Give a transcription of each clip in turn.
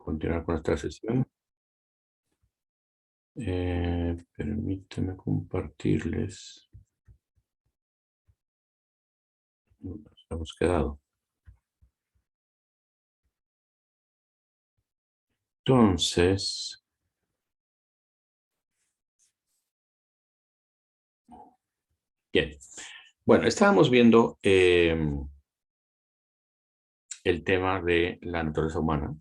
continuar con esta sesión. Permíteme compartirles. Nos hemos quedado. Entonces, bien. Bueno, estábamos viendo el tema de la naturaleza humana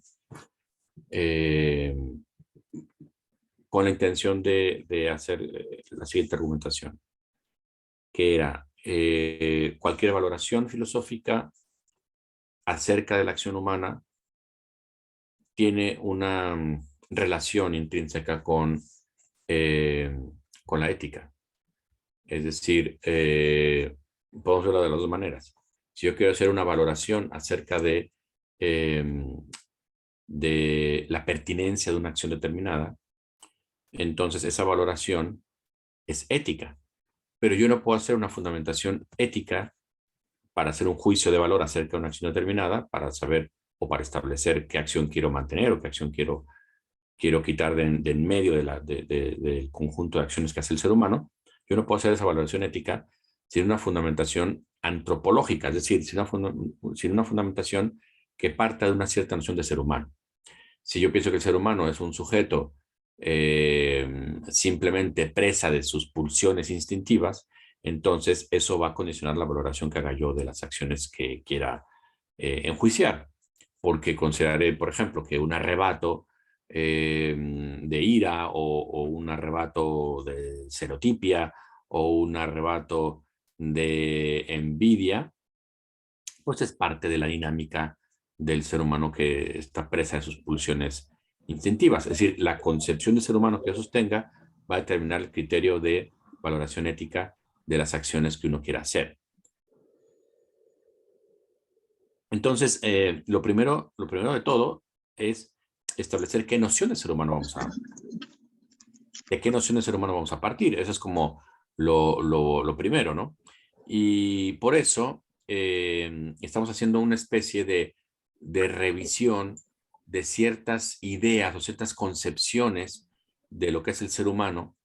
con la intención de hacer la siguiente argumentación, que era cualquier valoración filosófica acerca de la acción humana tiene una relación intrínseca con la ética. Es decir, podemos verlo de las dos maneras. Si yo quiero hacer una valoración acerca de la pertinencia de una acción determinada, entonces esa valoración es ética. Pero yo no puedo hacer una fundamentación ética para hacer un juicio de valor acerca de una acción determinada, para saber o para establecer qué acción quiero mantener o qué acción quiero quitar de en medio del conjunto de acciones que hace el ser humano. Yo no puedo hacer esa valoración ética sin una fundamentación antropológica, es decir, sin una fundamentación que parta de una cierta noción de ser humano. Si yo pienso que el ser humano es un sujeto simplemente presa de sus pulsiones instintivas, entonces eso va a condicionar la valoración que haga yo de las acciones que quiera enjuiciar, porque consideraré, por ejemplo, que un arrebato de ira o un arrebato de serotipia o un arrebato de envidia, pues es parte de la dinámica del ser humano que está presa de sus pulsiones instintivas. Es decir, la concepción del ser humano que yo sostenga va a determinar el criterio de valoración ética de las acciones que uno quiera hacer. Entonces, lo primero de todo es establecer qué noción de ser humano de qué noción de ser humano vamos a partir. Eso es como lo primero, ¿no? Y por eso estamos haciendo una especie de revisión de ciertas ideas o ciertas concepciones de lo que es el ser humano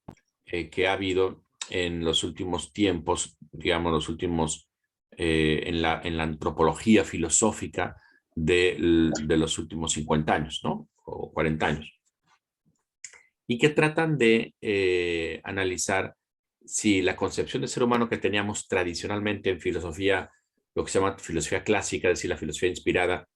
que ha habido en los últimos tiempos, digamos, en la antropología filosófica de los últimos 50 años, ¿no? O 40 años. Y que tratan de analizar si la concepción de ser humano que teníamos tradicionalmente en filosofía, lo que se llama filosofía clásica, es decir, la filosofía inspirada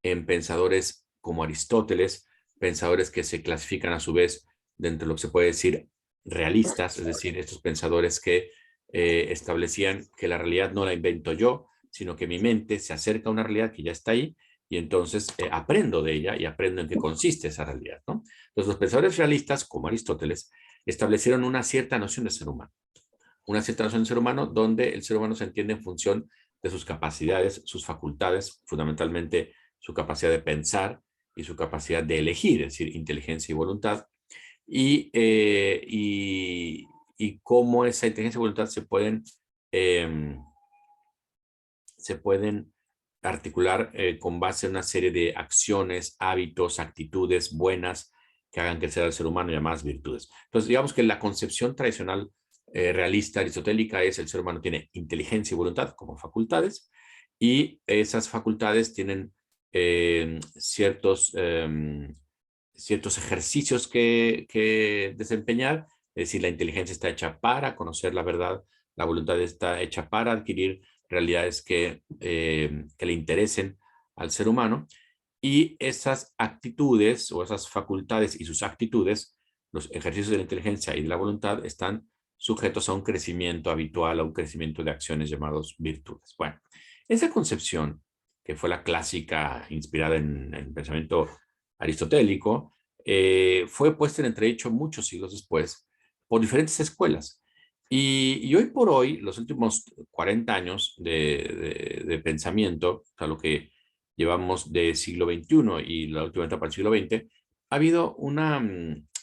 en pensadores como Aristóteles, pensadores que se clasifican a su vez dentro de lo que se puede decir realistas, es decir, estos pensadores que establecían que la realidad no la invento yo, sino que mi mente se acerca a una realidad que ya está ahí y entonces aprendo de ella y aprendo en qué consiste esa realidad, ¿no? Entonces, los pensadores realistas, como Aristóteles, establecieron una cierta noción de ser humano, una cierta noción de ser humano donde el ser humano se entiende en función de sus capacidades, sus facultades, fundamentalmente su capacidad de pensar y su capacidad de elegir, es decir, inteligencia y voluntad, y cómo esa inteligencia y voluntad se pueden articular con base en una serie de acciones, hábitos, actitudes buenas que hagan crecer al ser humano y llamadas virtudes. Entonces, digamos que la concepción tradicional realista aristotélica es el ser humano tiene inteligencia y voluntad como facultades y esas facultades tienen ciertos ejercicios que desempeñar, es decir, la inteligencia está hecha para conocer la verdad, la voluntad está hecha para adquirir realidades que le interesen al ser humano, y esas actitudes o esas facultades y sus actitudes, los ejercicios de la inteligencia y de la voluntad, están sujetos a un crecimiento habitual, a un crecimiento de acciones llamados virtudes. Bueno, esa concepción, que fue la clásica inspirada en el pensamiento aristotélico, fue puesta en entredicho muchos siglos después por diferentes escuelas. Y hoy por hoy, los últimos 40 años de pensamiento, o sea, lo que llevamos de siglo XXI y la última etapa del siglo XX, ha habido una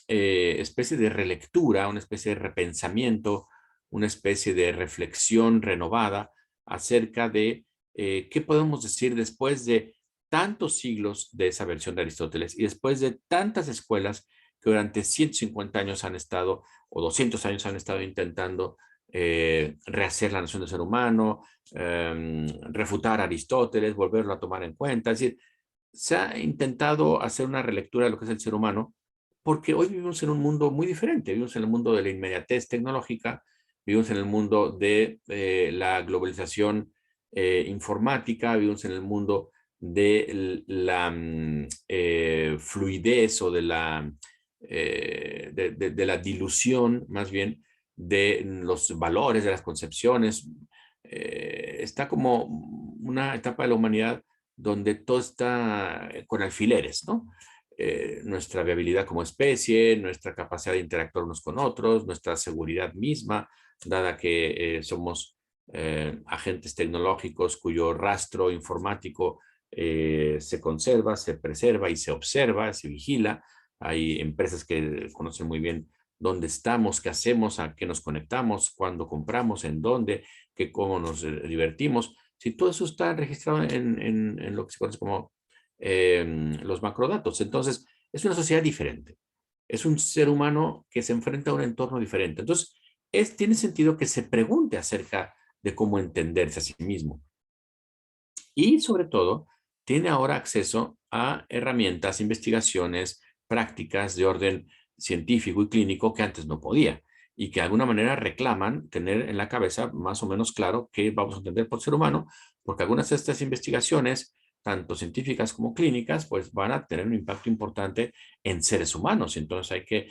especie de relectura, una especie de repensamiento, una especie de reflexión renovada acerca de qué podemos decir después de tantos siglos de esa versión de Aristóteles y después de tantas escuelas que durante 150 años han estado, o 200 años han estado intentando rehacer la noción del ser humano, refutar a Aristóteles, volverlo a tomar en cuenta. Es decir, se ha intentado hacer una relectura de lo que es el ser humano, porque hoy vivimos en un mundo muy diferente. Vivimos en el mundo de la inmediatez tecnológica, vivimos en el mundo de la globalización informática, vivimos en el mundo de la fluidez o de de la dilución, más bien, de los valores, de las concepciones. Está como una etapa de la humanidad donde todo está con alfileres, ¿no? Nuestra viabilidad como especie, nuestra capacidad de interactuar unos con otros, nuestra seguridad misma, dada que somos agentes tecnológicos cuyo rastro informático se conserva, se preserva y se observa, se vigila. Hay empresas que conocen muy bien dónde estamos, qué hacemos, a qué nos conectamos, cuándo compramos, en dónde, cómo nos divertimos. Si todo eso está registrado en lo que se conoce como los macrodatos. Entonces, es una sociedad diferente. Es un ser humano que se enfrenta a un entorno diferente. Entonces, tiene sentido que se pregunte acerca de cómo entenderse a sí mismo. Y sobre todo, tiene ahora acceso a herramientas, investigaciones, prácticas de orden científico y clínico que antes no podía y que de alguna manera reclaman tener en la cabeza más o menos claro qué vamos a entender por ser humano, porque algunas de estas investigaciones, tanto científicas como clínicas, pues van a tener un impacto importante en seres humanos. Entonces hay que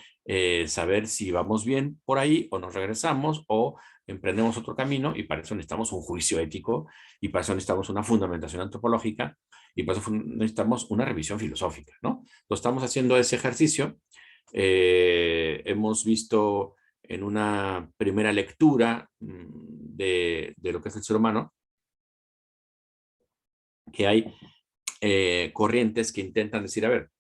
saber si vamos bien por ahí o nos regresamos o emprendemos otro camino y para eso necesitamos un juicio ético y para eso necesitamos una fundamentación antropológica y para eso necesitamos una revisión filosófica, ¿no? Entonces estamos haciendo ese ejercicio. Hemos visto en una primera lectura de lo que es el ser humano que hay corrientes que intentan decir, a ver,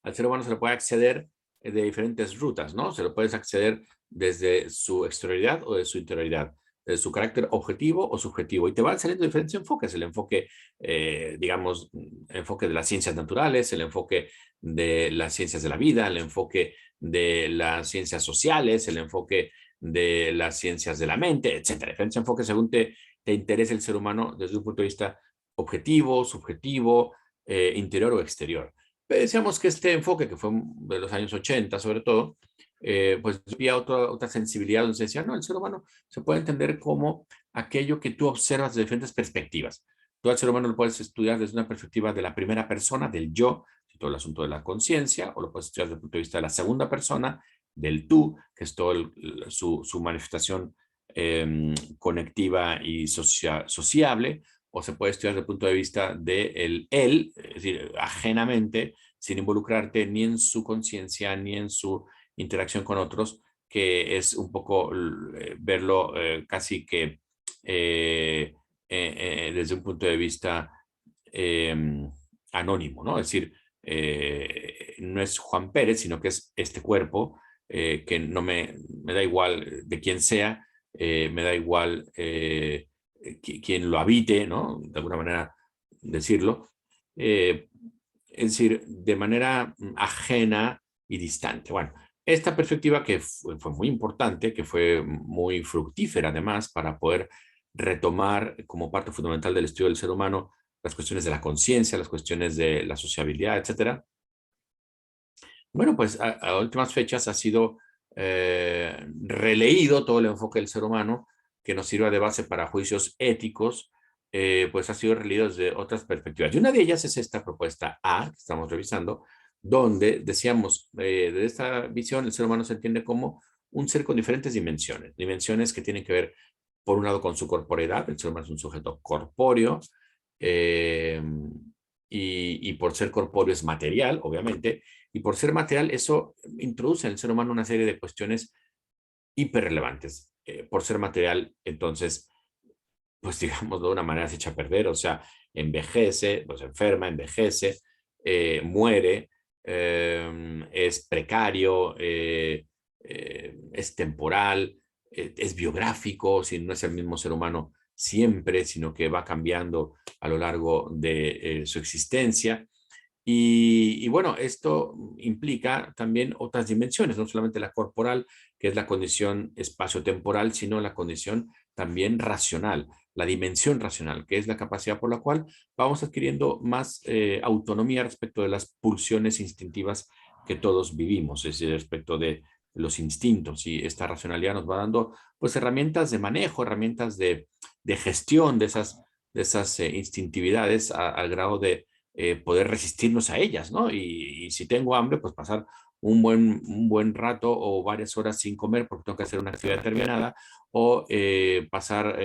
al ser humano se le puede acceder de diferentes rutas, ¿no? Se lo puedes acceder desde su exterioridad o de su interioridad, de su carácter objetivo o subjetivo. Y te van saliendo diferentes enfoques. El enfoque, digamos, enfoque de las ciencias naturales, el enfoque de las ciencias de la vida, el enfoque de las ciencias sociales, el enfoque de las ciencias de la mente, etcétera. Diferentes enfoques según te interese el ser humano desde un punto de vista objetivo, subjetivo, interior o exterior. Decíamos que este enfoque, que fue de los años 80 sobre todo, pues había otra sensibilidad donde se decía, no, el ser humano se puede entender como aquello que tú observas de diferentes perspectivas. Tú al ser humano lo puedes estudiar desde una perspectiva de la primera persona, del yo, todo el asunto de la conciencia, o lo puedes estudiar desde el punto de vista de la segunda persona, del tú, que es todo su manifestación conectiva y sociable, o se puede estudiar desde el punto de vista del él, es decir, ajenamente, sin involucrarte ni en su conciencia ni en su interacción con otros, que es un poco verlo casi que desde un punto de vista anónimo, ¿no? Es decir, no es Juan Pérez, sino que es este cuerpo que no me da igual de quién sea, me da igual quien lo habite, ¿no? De alguna manera decirlo. Es decir, de manera ajena y distante. Bueno, esta perspectiva que fue muy importante, que fue muy fructífera además para poder retomar como parte fundamental del estudio del ser humano las cuestiones de la conciencia, las cuestiones de la sociabilidad, etcétera. Bueno, pues a últimas fechas ha sido releído todo el enfoque del ser humano que nos sirva de base para juicios éticos, pues ha sido releído desde otras perspectivas. Y una de ellas es esta propuesta A, que estamos revisando, donde decíamos, de esta visión, el ser humano se entiende como un ser con diferentes dimensiones, dimensiones que tienen que ver, por un lado, con su corporeidad, el ser humano es un sujeto corpóreo, eh, y por ser corpóreo es material, obviamente, y por ser material, eso introduce en el ser humano una serie de cuestiones hiperrelevantes. Por ser material, entonces, pues digamos, de una manera se echa a perder, o sea, envejece, pues enferma, envejece, muere, es precario, es temporal, es biográfico, si no es el mismo ser humano siempre, sino que va cambiando a lo largo de su existencia. Y bueno, esto implica también otras dimensiones, no solamente la corporal, que es la condición espaciotemporal, sino la condición también racional, la dimensión racional, que es la capacidad por la cual vamos adquiriendo más autonomía respecto de las pulsiones instintivas que todos vivimos, es decir, respecto de los instintos. Y esta racionalidad nos va dando pues herramientas de manejo, herramientas de gestión de esas instintividades al grado de poder resistirnos a ellas, ¿no? Y si tengo hambre, pues pasar un buen rato o varias horas sin comer porque tengo que hacer una actividad determinada, o pasar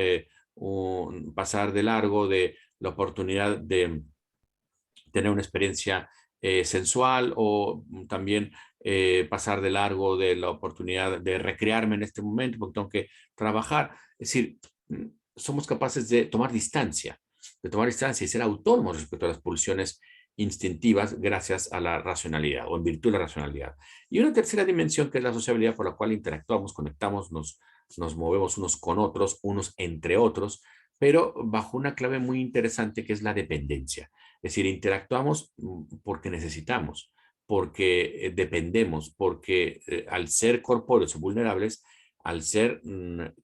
de largo de la oportunidad de tener una experiencia sensual, o también pasar de largo de la oportunidad de recrearme en este momento porque tengo que trabajar. Es decir, somos capaces de tomar distancia y ser autónomos respecto a las pulsiones instintivas gracias a la racionalidad o en virtud de la racionalidad. Y una tercera dimensión que es la sociabilidad por la cual interactuamos, conectamos, nos movemos unos con otros, unos entre otros, pero bajo una clave muy interesante que es la dependencia. Es decir, interactuamos porque necesitamos, porque dependemos, porque al ser corpóreos o vulnerables, al ser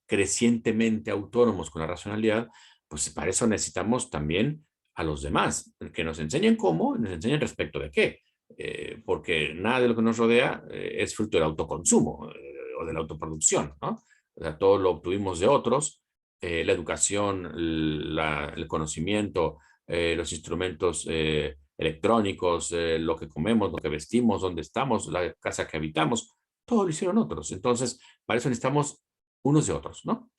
crecientemente autónomos con la racionalidad, pues para eso necesitamos también a los demás, que nos enseñen cómo, nos enseñen respecto de qué, porque nada de lo que nos rodea es fruto del autoconsumo o de la autoproducción, ¿no? O sea, todo lo obtuvimos de otros, la educación, el conocimiento, los instrumentos electrónicos, lo que comemos, lo que vestimos, dónde estamos, la casa que habitamos, todo lo hicieron otros. Entonces, para eso necesitamos unos de otros, ¿no?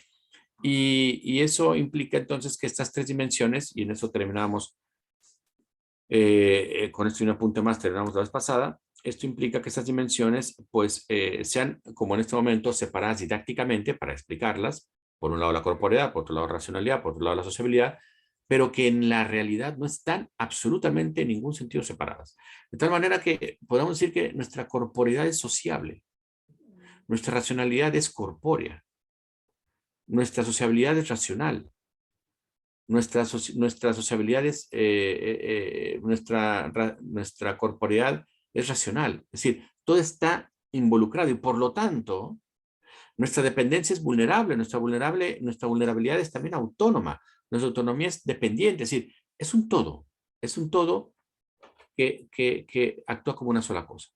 Y eso implica entonces que estas tres dimensiones, y en eso terminamos, con esto y un apunte más, terminamos la vez pasada, esto implica que estas dimensiones pues sean, como en este momento, separadas didácticamente para explicarlas, por un lado la corporeidad, por otro lado la racionalidad, por otro lado la sociabilidad, pero que en la realidad no están absolutamente en ningún sentido separadas. De tal manera que podemos decir que nuestra corporeidad es sociable, nuestra racionalidad es corpórea, nuestra sociabilidad es racional, nuestra sociabilidad es, nuestra corporeidad es racional. Es decir, todo está involucrado y por lo tanto nuestra dependencia es vulnerable, nuestra vulnerabilidad es también autónoma, nuestra autonomía es dependiente, es decir, es un todo que actúa como una sola cosa.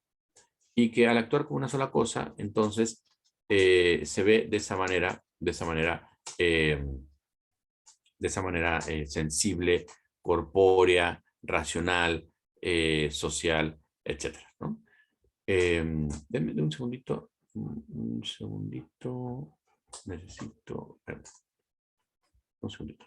Y que al actuar como una sola cosa, entonces se ve eh, de esa manera sensible, corpórea, racional, social, etcétera, ¿no? Denme un segundito, necesito, perdón, un segundito.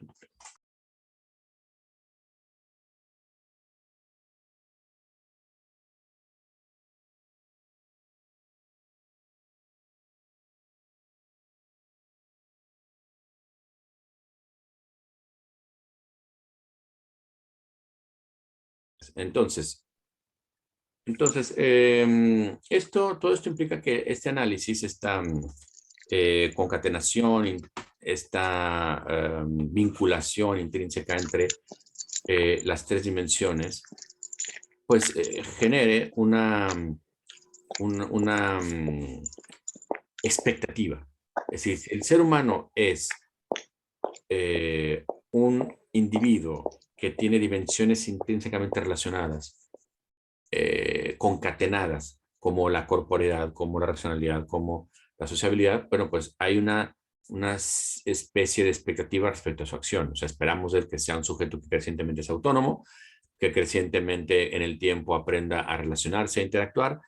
Entonces, todo esto implica que este análisis, esta concatenación, esta vinculación intrínseca entre las tres dimensiones, pues genere una expectativa. Es decir, si el ser humano es un individuo que tiene dimensiones intrínsecamente relacionadas, concatenadas, como la corporeidad, como la racionalidad, como la sociabilidad, bueno, pues hay una especie de expectativa respecto a su acción. O sea, esperamos de que sea un sujeto que crecientemente es autónomo, que crecientemente en el tiempo aprenda a relacionarse, a interactuar,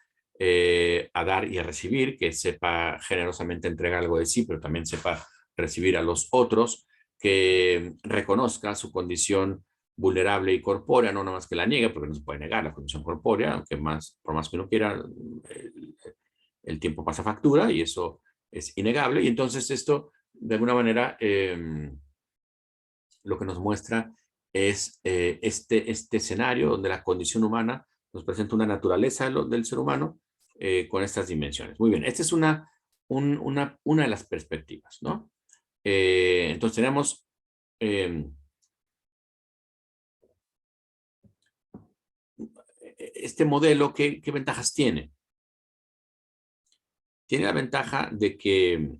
a dar y a recibir, que sepa generosamente entregar algo de sí, pero también sepa recibir a los otros, que reconozca su condición vulnerable y corpórea, no nada más que la niegue, porque no se puede negar la condición corpórea, aunque por más que uno quiera, el tiempo pasa factura y eso es innegable. Y entonces esto, de alguna manera, lo que nos muestra es este escenario donde la condición humana nos presenta una naturaleza del ser humano con estas dimensiones. Muy bien, esta es una de las perspectivas, ¿no? Entonces tenemos eh, este modelo, ¿qué ventajas tiene? Tiene la ventaja de que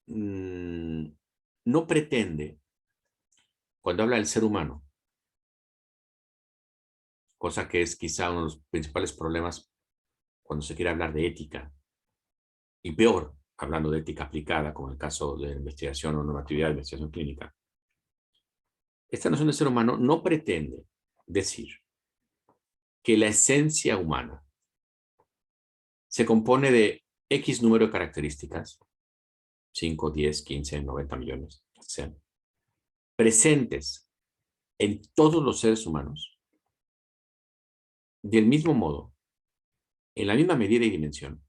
no pretende, cuando habla del ser humano, cosa que es quizá uno de los principales problemas cuando se quiere hablar de ética, y peor, hablando de ética aplicada, como en el caso de investigación o normatividad de investigación clínica. Esta noción de ser humano no pretende decir que la esencia humana se compone de X número de características, 5, 10, 15, 90 millones, sean presentes en todos los seres humanos, del mismo modo, en la misma medida y dimensión,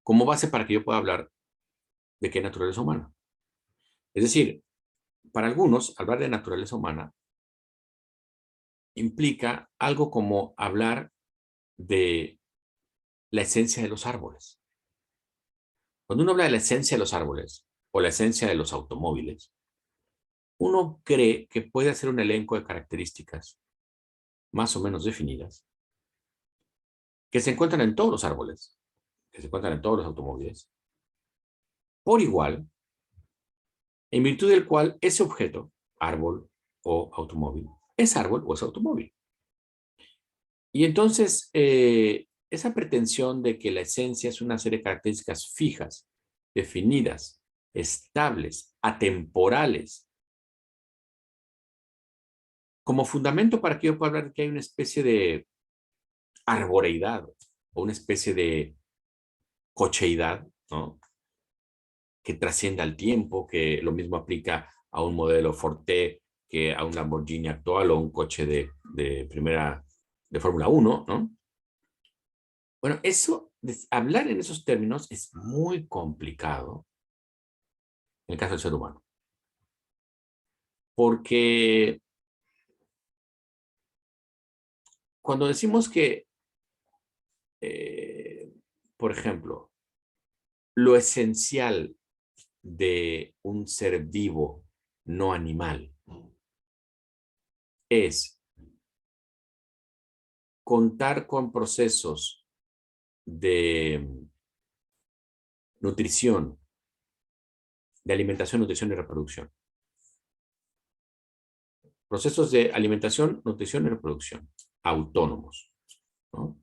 como base para que yo pueda hablar de qué naturaleza humana. Es decir, para algunos, hablar de naturaleza humana implica algo como hablar de la esencia de los árboles. Cuando uno habla de la esencia de los árboles o la esencia de los automóviles, uno cree que puede hacer un elenco de características más o menos definidas que se encuentran en todos los árboles, que se encuentran en todos los automóviles, por igual, en virtud del cual ese objeto, árbol o automóvil, es árbol o es automóvil. Y entonces, esa pretensión de que la esencia es una serie de características fijas, definidas, estables, atemporales, como fundamento para que yo pueda hablar de que hay una especie de arboreidad o una especie de cocheidad, ¿no? Que trascienda el tiempo, que lo mismo aplica a un modelo Forte que a un Lamborghini actual o un coche de primera, de Fórmula 1, ¿no? Bueno, eso, hablar en esos términos es muy complicado en el caso del ser humano. Porque cuando decimos que, eh, por ejemplo, lo esencial de un ser vivo no animal es contar con procesos de nutrición, de alimentación, nutrición y reproducción. Procesos de alimentación, nutrición y reproducción, autónomos, ¿no?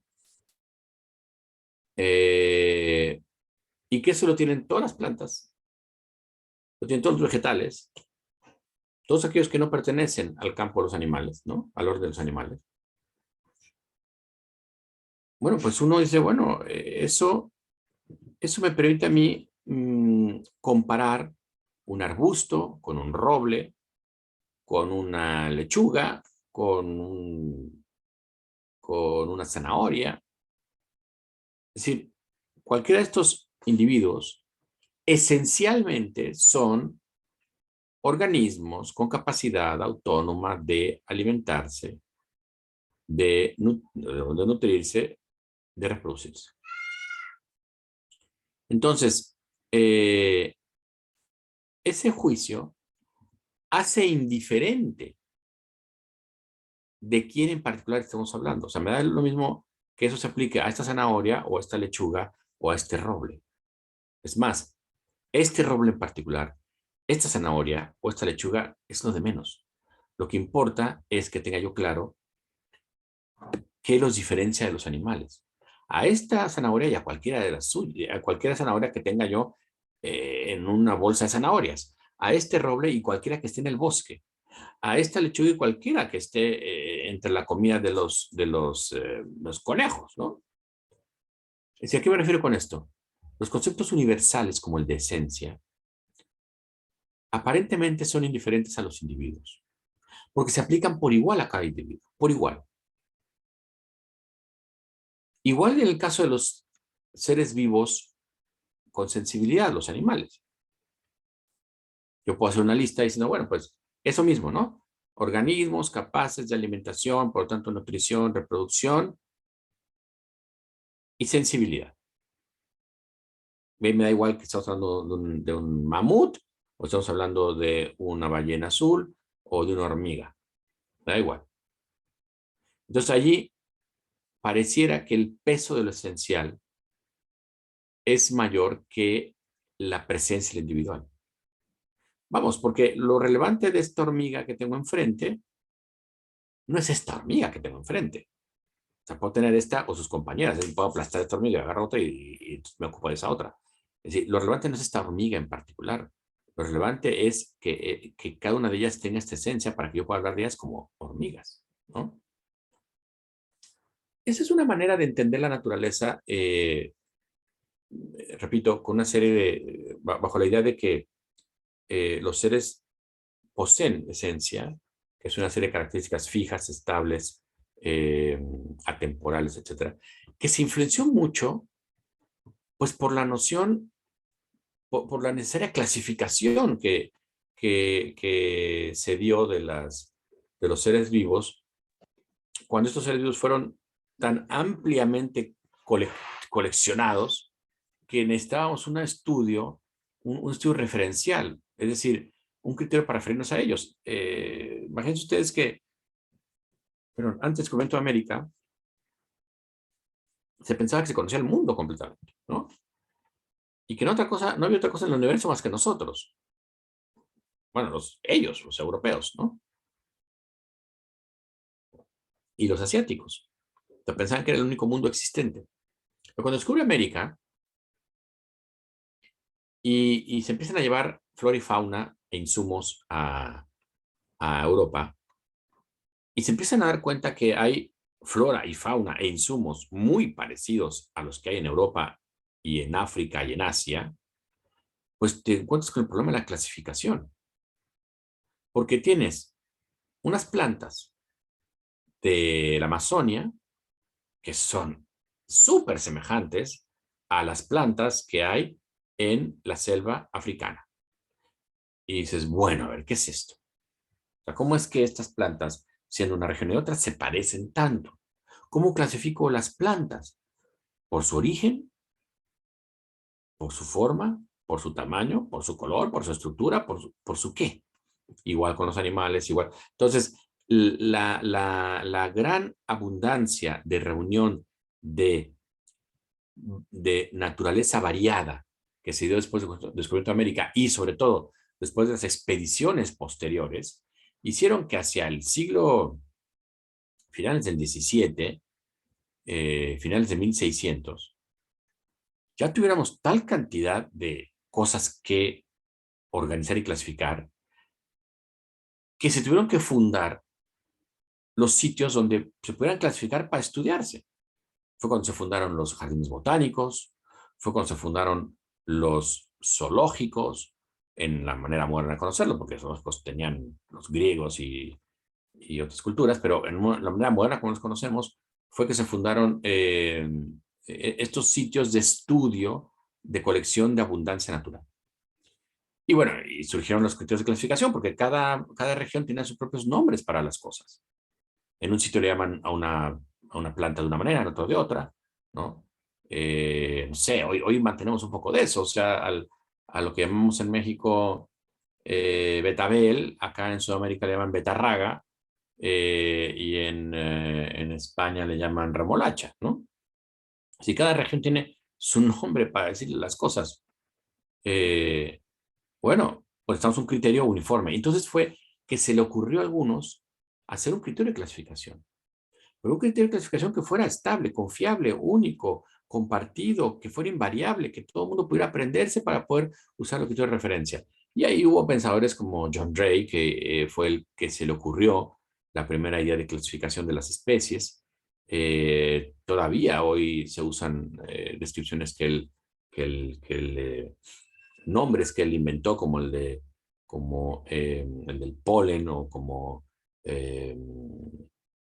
Y que eso lo tienen todas las plantas, lo tienen todos los vegetales, todos aquellos que no pertenecen al campo de los animales, ¿no? Al orden de los animales. Bueno, pues uno dice, bueno, eso me permite a mí comparar un arbusto con un roble, con una lechuga, con una zanahoria. Es decir, cualquiera de estos individuos esencialmente son organismos con capacidad autónoma de alimentarse, de nutrirse, de reproducirse. Entonces, ese juicio hace indiferente de quién en particular estamos hablando. O sea, me da lo mismo que eso se aplique a esta zanahoria o a esta lechuga o a este roble. Es más, este roble en particular, esta zanahoria o esta lechuga es lo de menos. Lo que importa es que tenga yo claro qué los diferencia de los animales. A esta zanahoria y a cualquiera de las suyas, a cualquier zanahoria que tenga yo en una bolsa de zanahorias, a este roble y cualquiera que esté en el bosque, a esta lechuga y cualquiera que esté entre la comida de los conejos, ¿no? Es decir, ¿a qué me refiero con esto? Los conceptos universales como el de esencia aparentemente son indiferentes a los individuos, porque se aplican por igual a cada individuo, por igual. Igual en el caso de los seres vivos con sensibilidad, los animales. Yo puedo hacer una lista diciendo, bueno, pues eso mismo, ¿no? Organismos capaces de alimentación, por lo tanto, nutrición, reproducción y sensibilidad. Me da igual que estamos hablando de un mamut o estamos hablando de una ballena azul o de una hormiga. Da igual. Entonces allí pareciera que el peso de lo esencial es mayor que la presencia individual. Vamos, porque lo relevante de esta hormiga que tengo enfrente no es esta hormiga que tengo enfrente. O sea, puedo tener esta o sus compañeras. Puedo aplastar esta hormiga, agarro otra y me ocupo de esa otra. Es decir, lo relevante no es esta hormiga en particular. Lo relevante es que cada una de ellas tenga esta esencia para que yo pueda hablar de ellas como hormigas, ¿no? Esa es una manera de entender la naturaleza, repito, con una serie bajo la idea de que los seres poseen esencia, que es una serie de características fijas, estables, eh, atemporales, etcétera, que se influenció mucho, pues, por la noción, por la necesaria clasificación que se dio de los seres vivos, cuando estos seres vivos fueron tan ampliamente cole, coleccionados que necesitábamos un estudio referencial, es decir, un criterio para referirnos a ellos. Imagínense ustedes que, pero antes comento América, se pensaba que se conocía el mundo completamente, ¿no? Y que no, no había otra cosa en el universo más que nosotros. Bueno, ellos, los europeos, ¿no? Y los asiáticos. Se pensaban que era el único mundo existente. Pero cuando descubre América y se empiezan a llevar flora y fauna e insumos a Europa, y se empiezan a dar cuenta que hay flora y fauna e insumos muy parecidos a los que hay en Europa y en África y en Asia, pues te encuentras con el problema de la clasificación. Porque tienes unas plantas de la Amazonia que son súper semejantes a las plantas que hay en la selva africana. Y dices, bueno, a ver, ¿qué es esto? O sea, ¿cómo es que estas plantas, siendo una región y otra, se parecen tanto? ¿Cómo clasifico las plantas? ¿Por su origen? ¿Por su forma? ¿Por su tamaño? ¿Por su color? ¿Por su estructura? ¿Por su qué? Igual con los animales, igual. Entonces, la gran abundancia de reunión de, de naturaleza variada que se dio después del descubrimiento de América y sobre todo después de las expediciones posteriores, hicieron que hacia el siglo, finales del 17, finales de 1600, ya tuviéramos tal cantidad de cosas que organizar y clasificar que se tuvieron que fundar los sitios donde se pudieran clasificar para estudiarse. Fue cuando se fundaron los jardines botánicos, fue cuando se fundaron los zoológicos, en la manera moderna de conocerlo, porque los zoológicos tenían los griegos y otras culturas, pero en la manera moderna como los conocemos, fue que se fundaron estos sitios de estudio de colección de abundancia natural. Y bueno, y surgieron los criterios de clasificación, porque cada región tiene sus propios nombres para las cosas. En un sitio le llaman a una planta de una manera, en otro de otra, ¿no? No sé, hoy mantenemos un poco de eso, o sea, a lo que llamamos en México betabel, acá en Sudamérica le llaman betarraga, y en España le llaman remolacha, ¿no? Así cada región tiene su nombre para decirle las cosas. Eh, bueno, pues estamos un criterio uniforme. Entonces fue que se le ocurrió a algunos hacer un criterio de clasificación. Pero un criterio de clasificación que fuera estable, confiable, único, compartido, que fuera invariable, que todo el mundo pudiera aprenderse para poder usar el criterio de referencia. Y ahí hubo pensadores como John Ray, que fue el que se le ocurrió la primera idea de clasificación de las especies. Todavía hoy se usan descripciones nombres que él inventó, como el del polen o como eh,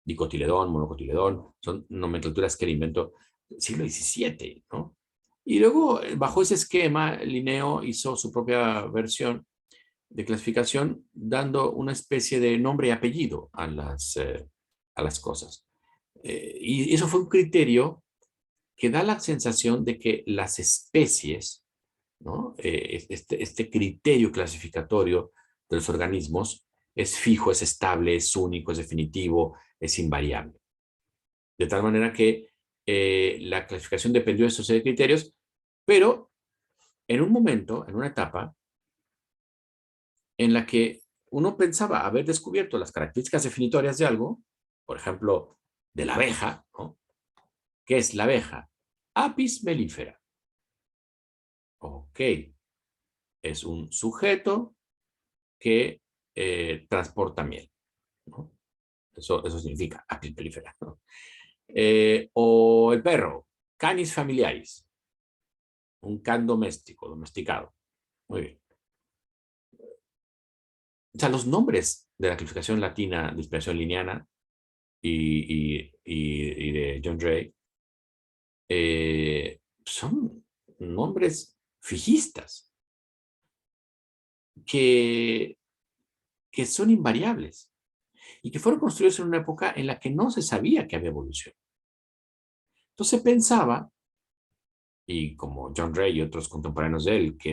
dicotiledón, monocotiledón, son nomenclaturas que él inventó del siglo XVII, ¿no? Y luego, bajo ese esquema, Linneo hizo su propia versión de clasificación, dando una especie de nombre y apellido a las cosas. Y eso fue un criterio que da la sensación de que las especies ¿no? Este criterio clasificatorio de los organismos es fijo, es estable, es único, es definitivo, es invariable. De tal manera que la clasificación dependió de estos seis criterios, pero en un momento, en una etapa, en la que uno pensaba haber descubierto las características definitorias de algo, por ejemplo, de la abeja, ¿no? ¿Qué es la abeja? Apis mellifera. Ok, es un sujeto que transporta miel, ¿no? Eso significa apis mellifera, ¿no? O el perro, canis familiaris, un can doméstico, domesticado. Muy bien. O sea, los nombres de la clasificación latina de inspiración liniana y de John Gray son nombres fijistas que, que son invariables y que fueron construidos en una época en la que no se sabía que había evolución. Entonces pensaba, y como John Gray y otros contemporáneos de él, que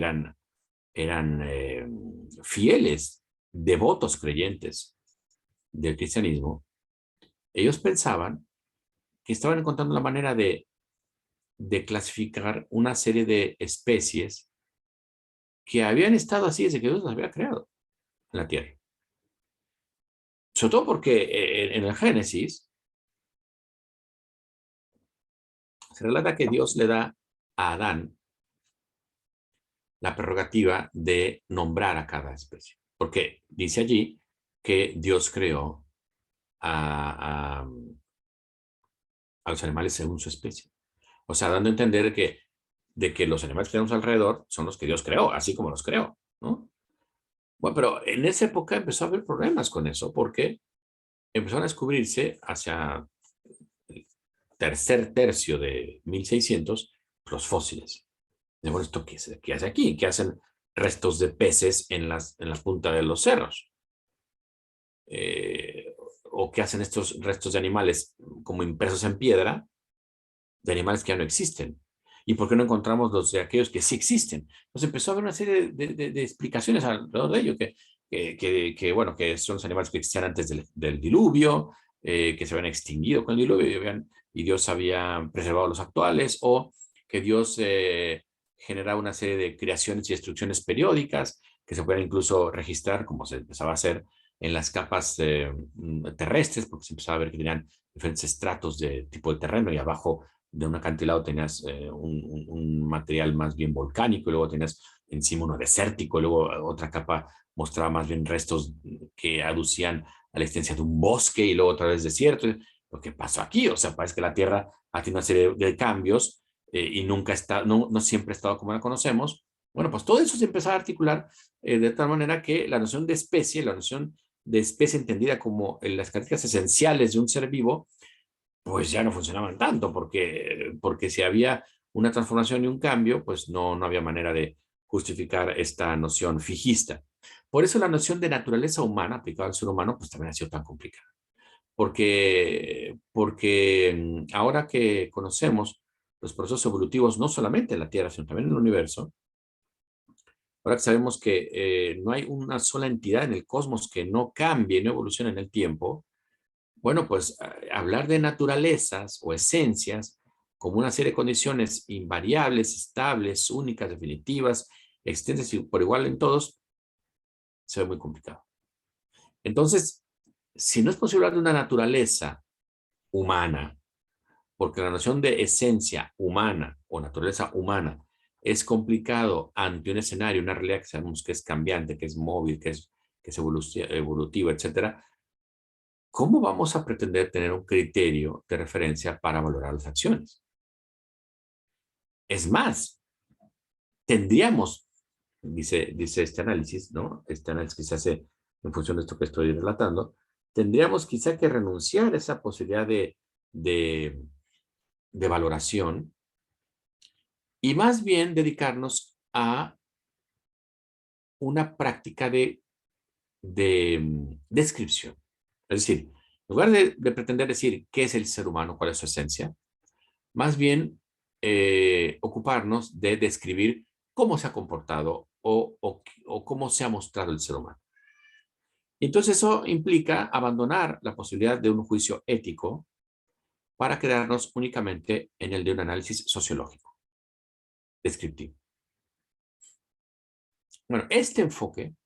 eran fieles, devotos creyentes del cristianismo, ellos pensaban que estaban encontrando la manera de clasificar una serie de especies que habían estado así desde que Dios las había creado en la tierra. Sobre todo porque en el Génesis se relata que Dios le da a Adán la prerrogativa de nombrar a cada especie. Porque dice allí que Dios creó a, a, a los animales según su especie. O sea, dando a entender de que los animales que tenemos alrededor son los que Dios creó, así como los creó, ¿no? Bueno, pero en esa época empezó a haber problemas con eso, porque empezaron a descubrirse hacia el tercer tercio de 1600 los fósiles. De, bueno, ¿esto qué hace aquí? ¿Qué hacen restos de peces en la punta de los cerros? ¿O qué hacen estos restos de animales como impresos en piedra, de animales que ya no existen? ¿Y por qué no encontramos los de aquellos que sí existen? Entonces empezó a haber una serie de explicaciones alrededor de ello, bueno, que son los animales que existían antes del diluvio, que se habían extinguido con el diluvio y Dios había preservado los actuales, o que Dios generaba una serie de creaciones y destrucciones periódicas que se pueden incluso registrar, como se empezaba a hacer en las capas terrestres, porque se empezaba a ver que tenían diferentes estratos de tipo de terreno y abajo de un acantilado tenías un material más bien volcánico y luego tenías encima uno desértico y luego otra capa mostraba más bien restos que aducían a la existencia de un bosque y luego otra vez desierto. Lo que pasó aquí, o sea, parece que la Tierra ha tenido una serie de cambios y nunca está, no siempre ha estado como la conocemos. Bueno, pues todo eso se empezó a articular de tal manera que la noción de especie, la noción de especie entendida como las características esenciales de un ser vivo, pues ya no funcionaban tanto, porque si había una transformación y un cambio, pues no había manera de justificar esta noción fijista. Por eso la noción de naturaleza humana aplicada al ser humano, pues también ha sido tan complicada. Porque ahora que conocemos los procesos evolutivos, no solamente en la Tierra, sino también en el universo, ahora que sabemos que no hay una sola entidad en el cosmos que no cambie, no evolucione en el tiempo, bueno, pues hablar de naturalezas o esencias como una serie de condiciones invariables, estables, únicas, definitivas, extensas y por igual en todos, se ve muy complicado. Entonces, si no es posible hablar de una naturaleza humana, porque la noción de esencia humana o naturaleza humana es complicado ante un escenario, una realidad que sabemos que es cambiante, que es móvil, que es evolutiva, etcétera, ¿cómo vamos a pretender tener un criterio de referencia para valorar las acciones? Es más, tendríamos, dice este análisis, ¿no? Este análisis que se hace en función de esto que estoy relatando, tendríamos quizá que renunciar a esa posibilidad de, de valoración y más bien dedicarnos a una práctica de descripción. Es decir, en lugar de pretender decir qué es el ser humano, cuál es su esencia, más bien ocuparnos de describir cómo se ha comportado o cómo se ha mostrado el ser humano. Entonces eso implica abandonar la posibilidad de un juicio ético para quedarnos únicamente en el de un análisis sociológico, descriptivo. Bueno, este enfoque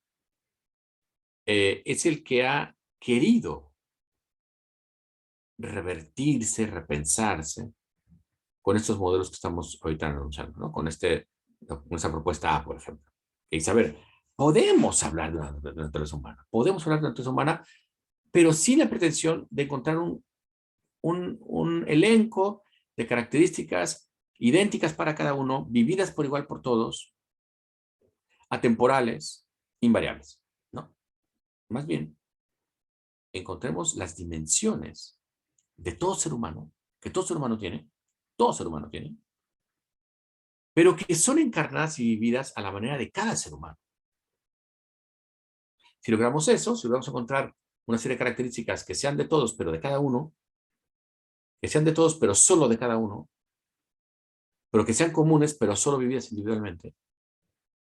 es el que ha querido revertirse, repensarse con estos modelos que estamos ahorita anunciando, ¿no? Con esta propuesta A, por ejemplo. Que dice, a ver, podemos hablar de la naturaleza humana, podemos hablar de la naturaleza humana, pero sin la pretensión de encontrar un elenco de características idénticas para cada uno, vividas por igual por todos, atemporales, invariables, ¿no? Más bien, encontremos las dimensiones de todo ser humano, que todo ser humano tiene, pero que son encarnadas y vividas a la manera de cada ser humano. Si logramos eso, si logramos encontrar una serie de características que sean de todos, pero de cada uno, que sean de todos, pero solo de cada uno, pero que sean comunes, pero solo vividas individualmente,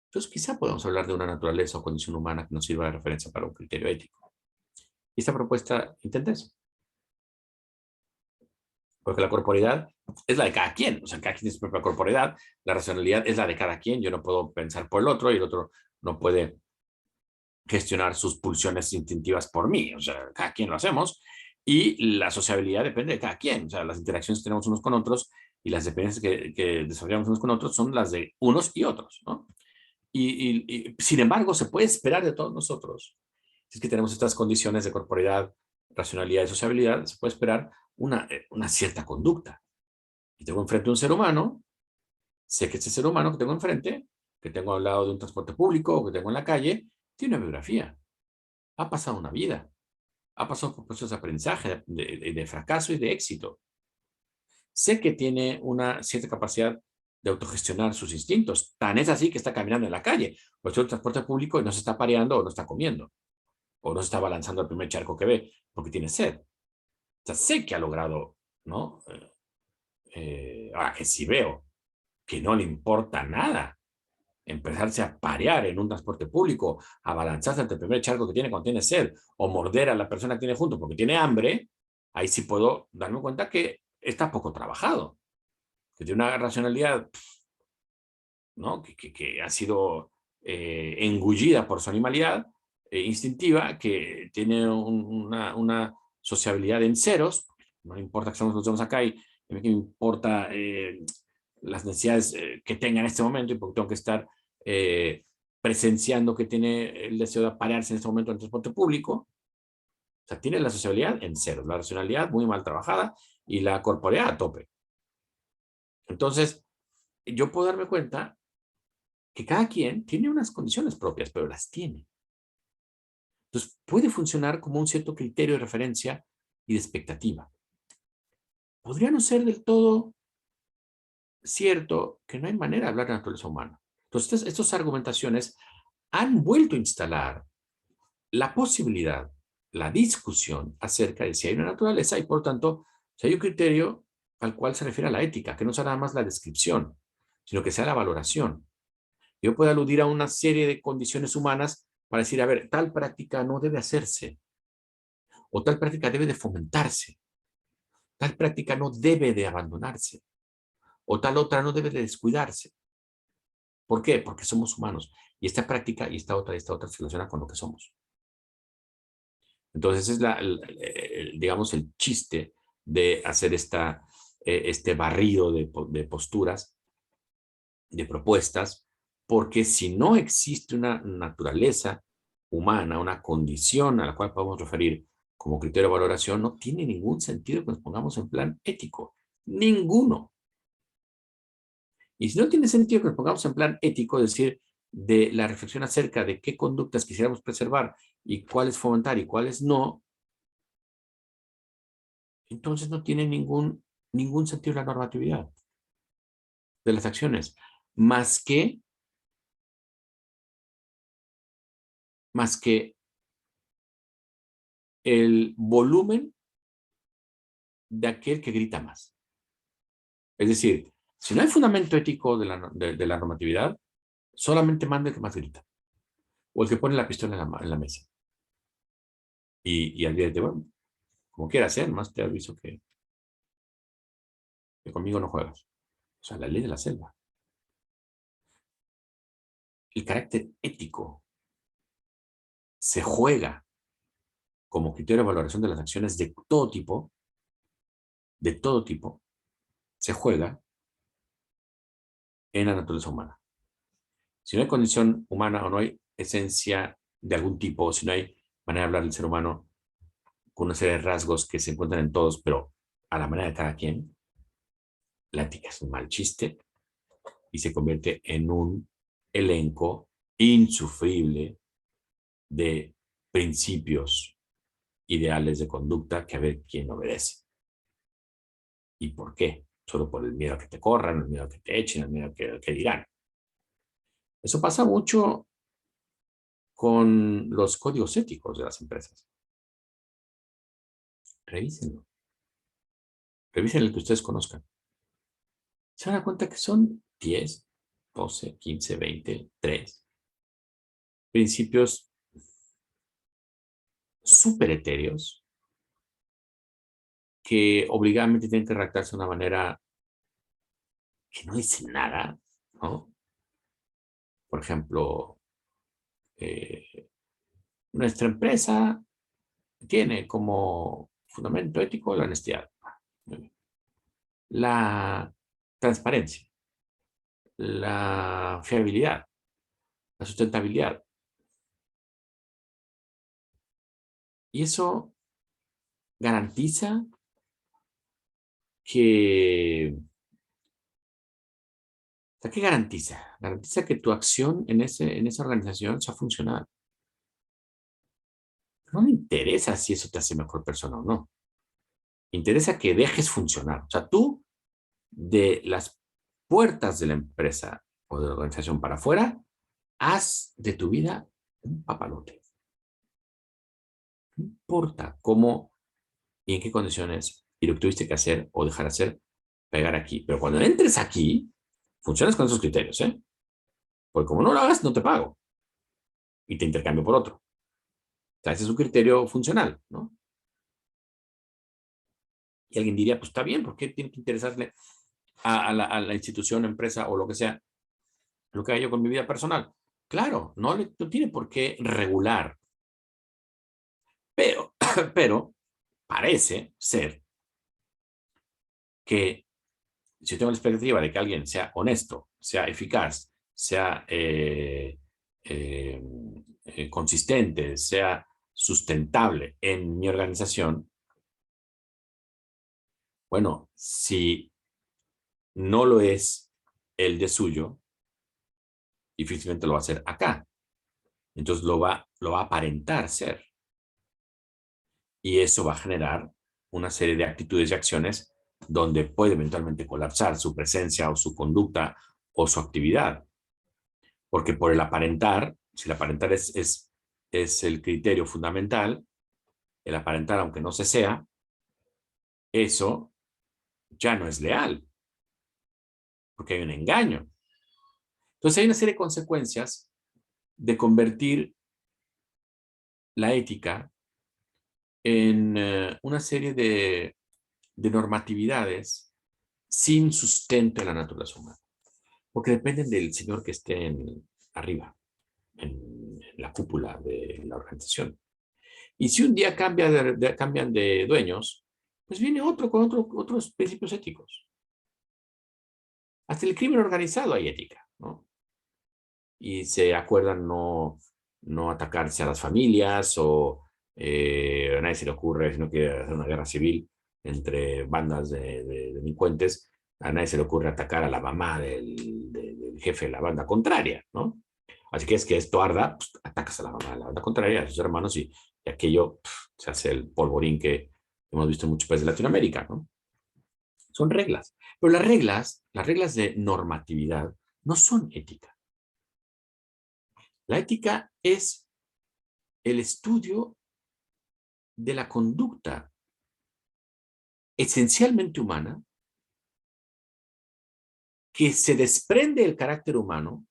entonces quizá podemos hablar de una naturaleza o condición humana que nos sirva de referencia para un criterio ético. Y esta propuesta intenta eso. Porque la corporeidad es la de cada quien, o sea, cada quien tiene su propia corporeidad, la racionalidad es la de cada quien, yo no puedo pensar por el otro y el otro no puede gestionar sus pulsiones instintivas por mí, o sea, cada quien lo hacemos, y la sociabilidad depende de cada quien, o sea, las interacciones que tenemos unos con otros y las dependencias que desarrollamos unos con otros son las de unos y otros, ¿no? Sin embargo, se puede esperar de todos nosotros, si es que tenemos estas condiciones de corporeidad, racionalidad y sociabilidad, se puede esperar una cierta conducta. Y tengo enfrente un ser humano, sé que este ser humano que tengo enfrente, que tengo al lado de un transporte público o que tengo en la calle, tiene una biografía, ha pasado una vida, ha pasado por procesos de aprendizaje, de fracaso y de éxito. Sé que tiene una cierta capacidad de autogestionar sus instintos. Tan es así que está caminando en la calle, o está en transporte público y no se está pareando o no está comiendo, o no se está balanzando el primer charco que ve porque tiene sed. O sea, sé que ha logrado, ¿no? Ahora que si veo que no le importa nada empezarse a parear en un transporte público, a balanzarse ante el primer charco que tiene cuando tiene sed, o morder a la persona que tiene junto porque tiene hambre, ahí sí puedo darme cuenta que está poco trabajado, que tiene una racionalidad, ¿no? que ha sido engullida por su animalidad instintiva, que tiene una sociabilidad en ceros, no importa que estamos los dos acá y me importa las necesidades que tenga en este momento y porque tengo que estar eh, presenciando que tiene el deseo de aparearse en este momento en el transporte público. O sea, tiene la sociabilidad en ceros, la racionalidad muy mal trabajada y la corporeidad a tope. Entonces, yo puedo darme cuenta que cada quien tiene unas condiciones propias, pero las tiene. Entonces, puede funcionar como un cierto criterio de referencia y de expectativa. Podría no ser del todo cierto que no hay manera de hablar de naturaleza humana. Entonces, estas argumentaciones han vuelto a instalar la posibilidad, la discusión acerca de si hay una naturaleza y, por tanto, si hay un criterio al cual se refiere a la ética, que no sea nada más la descripción, sino que sea la valoración. Yo puedo aludir a una serie de condiciones humanas para decir, a ver, tal práctica no debe hacerse, o tal práctica debe de fomentarse, tal práctica no debe de abandonarse, o tal otra no debe de descuidarse. ¿Por qué? Porque somos humanos. Y esta práctica y esta otra se relaciona con lo que somos. Entonces es digamos, el chiste de hacer este barrido de posturas, de propuestas, porque si no existe una naturaleza humana, una condición a la cual podemos referir como criterio de valoración, no tiene ningún sentido que nos pongamos en plan ético. Ninguno. Y si no tiene sentido que nos pongamos en plan ético, es decir, de la reflexión acerca de qué conductas quisiéramos preservar y cuáles fomentar y cuáles no, entonces no tiene ningún sentido la normatividad de las acciones, más que, más que el volumen de aquel que grita más. Es decir, si no hay fundamento ético de la normatividad, Solamente manda el que más grita. O el que pone la pistola en la mesa. Y advierte, bueno, como quieras hacer, más te aviso que conmigo no juegas. O sea, la ley de la selva. El carácter ético se juega como criterio de valoración de las acciones de todo tipo, se juega en la naturaleza humana. Si no hay condición humana o no hay esencia de algún tipo, si no hay manera de hablar del ser humano con una serie de rasgos que se encuentran en todos, pero a la manera de cada quien, la ética es un mal chiste y se convierte en un elenco insufrible de principios ideales de conducta que a ver quién obedece. ¿Y por qué? Solo por el miedo a que te corran, el miedo a que te echen, el miedo a que dirán. Eso pasa mucho con los códigos éticos de las empresas. Revísenlo. Revisen el que ustedes conozcan. Se van a dar cuenta que son 10, 12, 15, 20, 3 principios súper etéreos que obligadamente tienen que redactarse de una manera que no dice nada, ¿no? Por ejemplo, eh, nuestra empresa tiene como fundamento ético la honestidad, la transparencia, la fiabilidad, la sustentabilidad. Y eso garantiza que, o sea, ¿qué garantiza? Garantiza que tu acción en esa organización sea funcional. No le interesa si eso te hace mejor persona o no. Interesa que dejes funcionar. O sea, tú de las puertas de la empresa o de la organización para afuera, haz de tu vida un papalote. No importa cómo y en qué condiciones y lo que tuviste que hacer o dejar de hacer, pegar aquí. Pero cuando entres aquí, funcionas con esos criterios, ¿eh? Porque como no lo hagas, no te pago y te intercambio por otro. O sea, ese es un criterio funcional, ¿no? Y alguien diría, pues está bien, ¿por qué tiene que interesarle a la institución, empresa o lo que sea, lo que haga yo con mi vida personal? Claro, no tiene por qué regular, pero, pero parece ser que si yo tengo la expectativa de que alguien sea honesto, sea eficaz, sea consistente, sea sustentable en mi organización, bueno, si no lo es el de suyo, difícilmente lo va a hacer acá. Entonces lo va a aparentar ser. Y eso va a generar una serie de actitudes y acciones donde puede eventualmente colapsar su presencia o su conducta o su actividad. Porque por el aparentar, si el aparentar es el criterio fundamental, el aparentar aunque no se sea, eso ya no es leal, porque hay un engaño. Entonces hay una serie de consecuencias de convertir la ética en una serie de normatividades sin sustento en la naturaleza humana, porque dependen del señor que esté arriba, en la cúpula de la organización. Y si un día cambian de dueños, pues viene otro con otros principios éticos. Hasta el crimen organizado hay ética, ¿no? Y se acuerdan no atacarse a las familias o a nadie se le ocurre, si no quiere hacer una guerra civil entre bandas de delincuentes, a nadie se le ocurre atacar a la mamá del jefe de la banda contraria, ¿no? Así que es que esto arda, pues, atacas a la mamá de la banda contraria, a sus hermanos y aquello se hace el polvorín que hemos visto en muchos países de Latinoamérica, ¿no? Son reglas. Pero las reglas de normatividad no son ética. La ética es el estudio de la conducta esencialmente humana que se desprende del carácter humano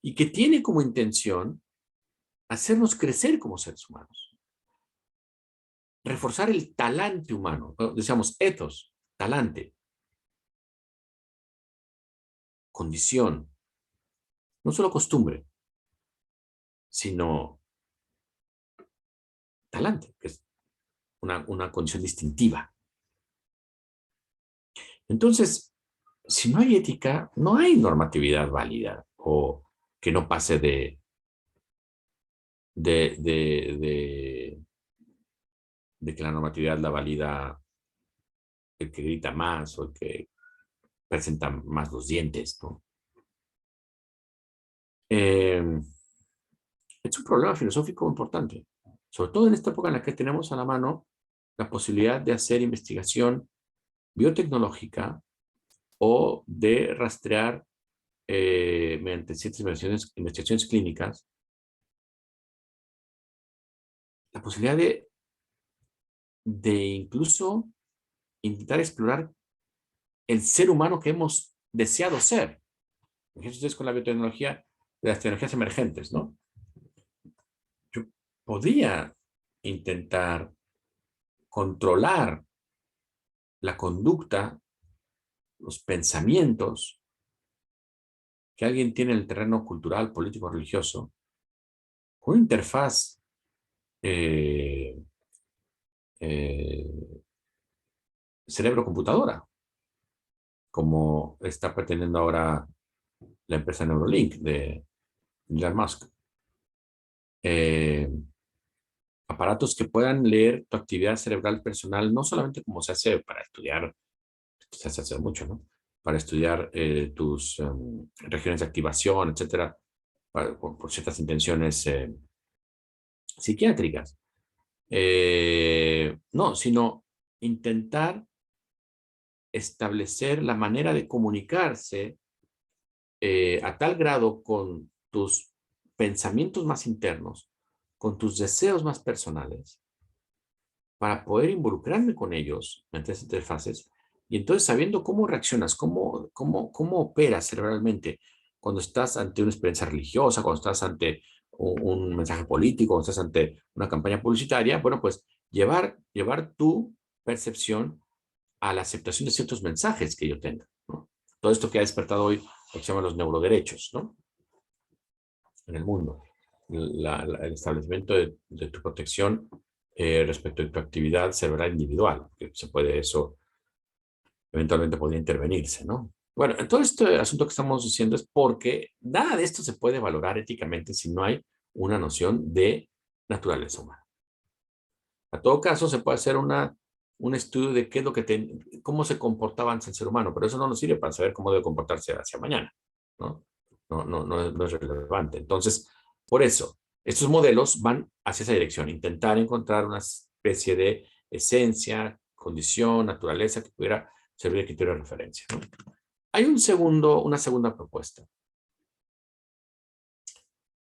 y que tiene como intención hacernos crecer como seres humanos, reforzar el talante humano, decíamos ethos, talante, condición, no solo costumbre, sino talante, que es una condición distintiva. Entonces, si no hay ética, no hay normatividad válida o que no pase de, de, de, de que la normatividad la valida el que grita más o el que presenta más los dientes, ¿no? Es un problema filosófico importante, sobre todo en esta época en la que tenemos a la mano la posibilidad de hacer investigación biotecnológica o de rastrear mediante ciertas investigaciones clínicas la posibilidad de incluso intentar explorar el ser humano que hemos deseado ser. Fíjense ustedes con la biotecnología de las tecnologías emergentes, ¿no? Yo podría intentar controlar la conducta, los pensamientos que alguien tiene en el terreno cultural, político, religioso, con una interfaz eh, eh, cerebro-computadora, como está pretendiendo ahora la empresa Neuralink de Elon Musk. Eh, aparatos que puedan leer tu actividad cerebral personal, no solamente como se hace para estudiar, se hace mucho, ¿no? Para estudiar tus regiones de activación, etcétera, por ciertas intenciones psiquiátricas. No, sino intentar establecer la manera de comunicarse a tal grado con tus pensamientos más internos, con tus deseos más personales, para poder involucrarme con ellos entre esas interfaces y entonces sabiendo cómo reaccionas, cómo operas cerebralmente cuando estás ante una experiencia religiosa, cuando estás ante un mensaje político, cuando estás ante una campaña publicitaria, bueno, pues llevar tu percepción a la aceptación de ciertos mensajes que yo tenga, ¿no? Todo esto que ha despertado hoy lo que se llaman los neuroderechos, ¿no? En el mundo. El establecimiento de tu protección respecto de tu actividad cerebral individual, que se puede eso, eventualmente podría intervenirse, ¿no? Bueno, en todo este asunto que estamos diciendo es porque nada de esto se puede valorar éticamente si no hay una noción de naturaleza humana. A todo caso, se puede hacer un estudio de qué es lo que cómo se comportaba antes el ser humano, pero eso no nos sirve para saber cómo debe comportarse hacia mañana, ¿no? No es relevante. Entonces, por eso, estos modelos van hacia esa dirección, intentar encontrar una especie de esencia, condición, naturaleza que pudiera servir de criterio de referencia, ¿no? Hay una segunda propuesta,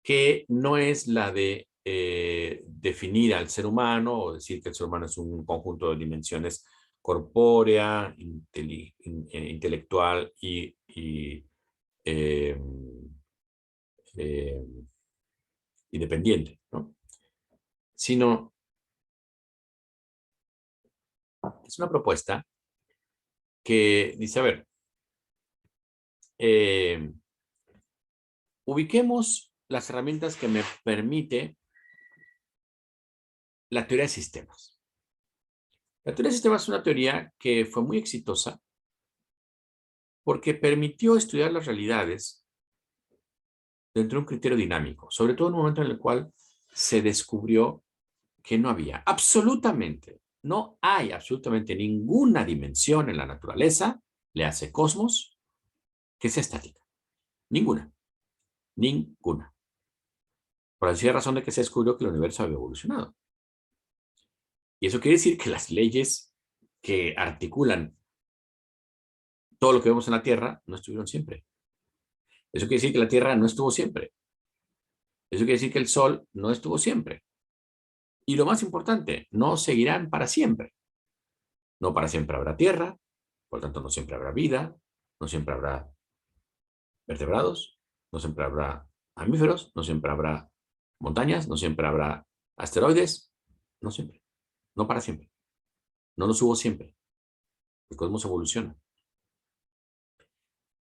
que no es la de definir al ser humano o decir que el ser humano es un conjunto de dimensiones corpórea, intelectual eh, eh, y dependiente, ¿no? Sino es una propuesta que dice, a ver, eh, ubiquemos las herramientas que me permite la teoría de sistemas. La teoría de sistemas es una teoría que fue muy exitosa porque permitió estudiar las realidades dentro de un criterio dinámico, sobre todo en un momento en el cual se descubrió que no había absolutamente, no hay absolutamente ninguna dimensión en la naturaleza, le hace cosmos, que sea estática. Ninguna. Ninguna. Por la sencilla razón de que se descubrió que el universo había evolucionado. Y eso quiere decir que las leyes que articulan todo lo que vemos en la Tierra no estuvieron siempre. Eso quiere decir que la Tierra no estuvo siempre. Eso quiere decir que el Sol no estuvo siempre. Y lo más importante, no seguirán para siempre. No para siempre habrá Tierra, por lo tanto no siempre habrá vida, no siempre habrá vertebrados, no siempre habrá mamíferos, no siempre habrá montañas, no siempre habrá asteroides, no siempre, no para siempre, no los hubo siempre. El cosmos evoluciona.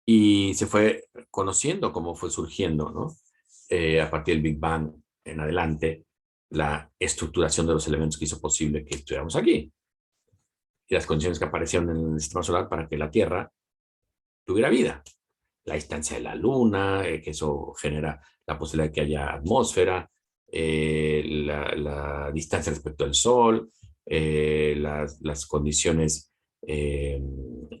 Y se fue conociendo cómo fue surgiendo, ¿no? A partir del Big Bang en adelante, la estructuración de los elementos que hizo posible que estuviéramos aquí. Y las condiciones que aparecieron en el sistema solar para que la Tierra tuviera vida. La distancia de la Luna, que eso genera la posibilidad de que haya atmósfera, la distancia respecto al Sol, las condiciones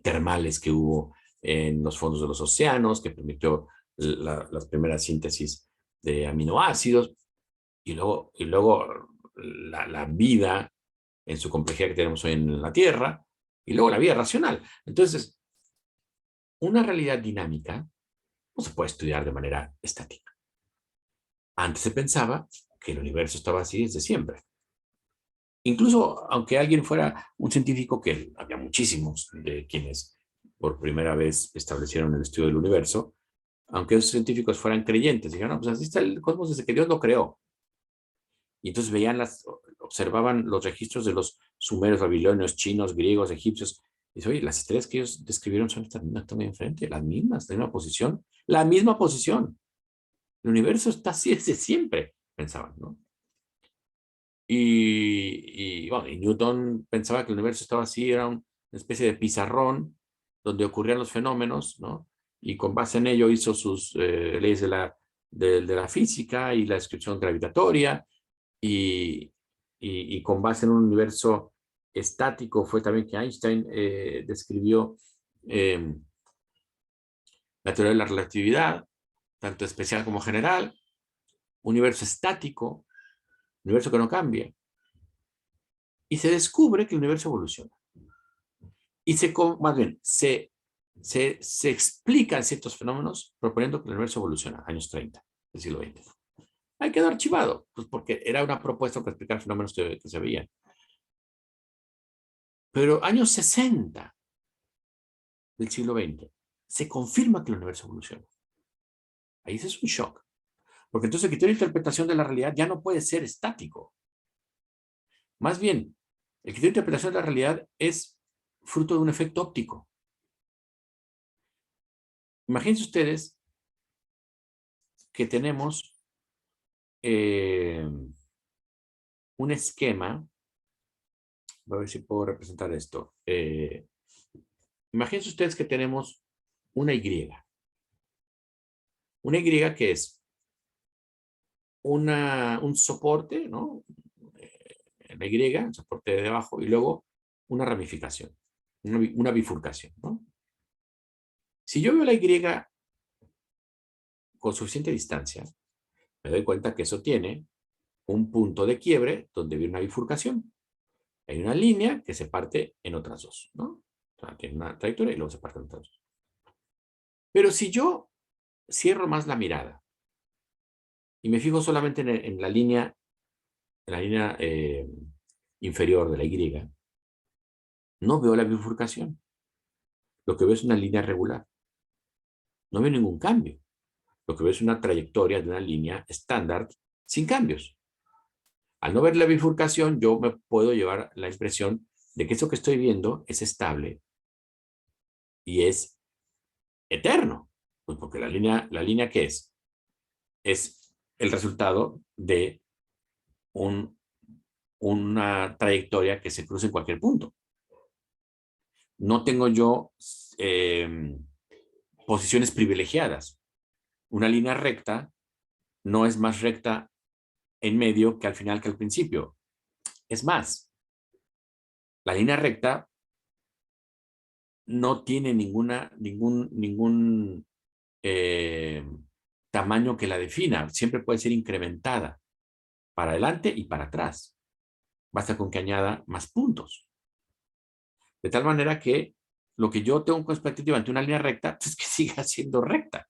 termales que hubo en los fondos de los océanos, que permitió las primeras síntesis de aminoácidos, y luego la vida en su complejidad que tenemos hoy en la Tierra, y luego la vida racional. Entonces, una realidad dinámica no se puede estudiar de manera estática. Antes se pensaba que el universo estaba así desde siempre. Incluso aunque alguien fuera un científico, que había muchísimos de quienes por primera vez establecieron el estudio del universo, aunque esos científicos fueran creyentes, dijeron, no, pues así está el cosmos desde que Dios lo creó. Y entonces observaban los registros de los sumerios, babilonios, chinos, griegos, egipcios. Y dice, oye, las estrellas que ellos describieron son estas mismas, están enfrente, las mismas, la misma posición, la misma posición. El universo está así desde siempre, pensaban, ¿no? Bueno, y Newton pensaba que el universo estaba así, era una especie de pizarrón donde ocurrían los fenómenos, ¿no? Y con base en ello hizo sus leyes de la física y la descripción gravitatoria, y, y con base en un universo estático fue también que Einstein describió eh, la teoría de la relatividad, tanto especial como general, universo estático, universo que no cambia, y se descubre que el universo evoluciona. Y más bien, se explican ciertos fenómenos proponiendo que el universo evoluciona, años 30 del siglo XX. Ahí quedó archivado, pues porque era una propuesta para explicar fenómenos que se veían. Pero años 60 del siglo XX, se confirma que el universo evoluciona. Ahí ese es un shock. Porque entonces el criterio de interpretación de la realidad ya no puede ser estático. Más bien, el criterio de interpretación de la realidad es fruto de un efecto óptico. Imagínense ustedes que tenemos un esquema. Voy a ver si puedo representar esto. Imagínense ustedes que tenemos una Y. Una Y que es un soporte, ¿no? La Y, el soporte de abajo, y luego una ramificación, una bifurcación, ¿no? Si yo veo la Y con suficiente distancia, me doy cuenta que eso tiene un punto de quiebre donde viene una bifurcación. Hay una línea que se parte en otras dos, ¿no? O sea, tiene una trayectoria y luego se parte en otras dos. Pero si yo cierro más la mirada y me fijo solamente en la línea, inferior de la Y, no veo la bifurcación. Lo que veo es una línea regular. No veo ningún cambio. Lo que veo es una trayectoria de una línea estándar sin cambios. Al no ver la bifurcación, yo me puedo llevar la impresión de que eso que estoy viendo es estable y es eterno. Pues porque la línea ¿qué es? Es el resultado de una trayectoria que se cruza en cualquier punto. No tengo yo posiciones privilegiadas. Una línea recta no es más recta en medio que al final que al principio. Es más, la línea recta no tiene ningún tamaño que la defina. Siempre puede ser incrementada para adelante y para atrás. Basta con que añada más puntos. De tal manera que lo que yo tengo con perspectiva ante una línea recta es que siga siendo recta.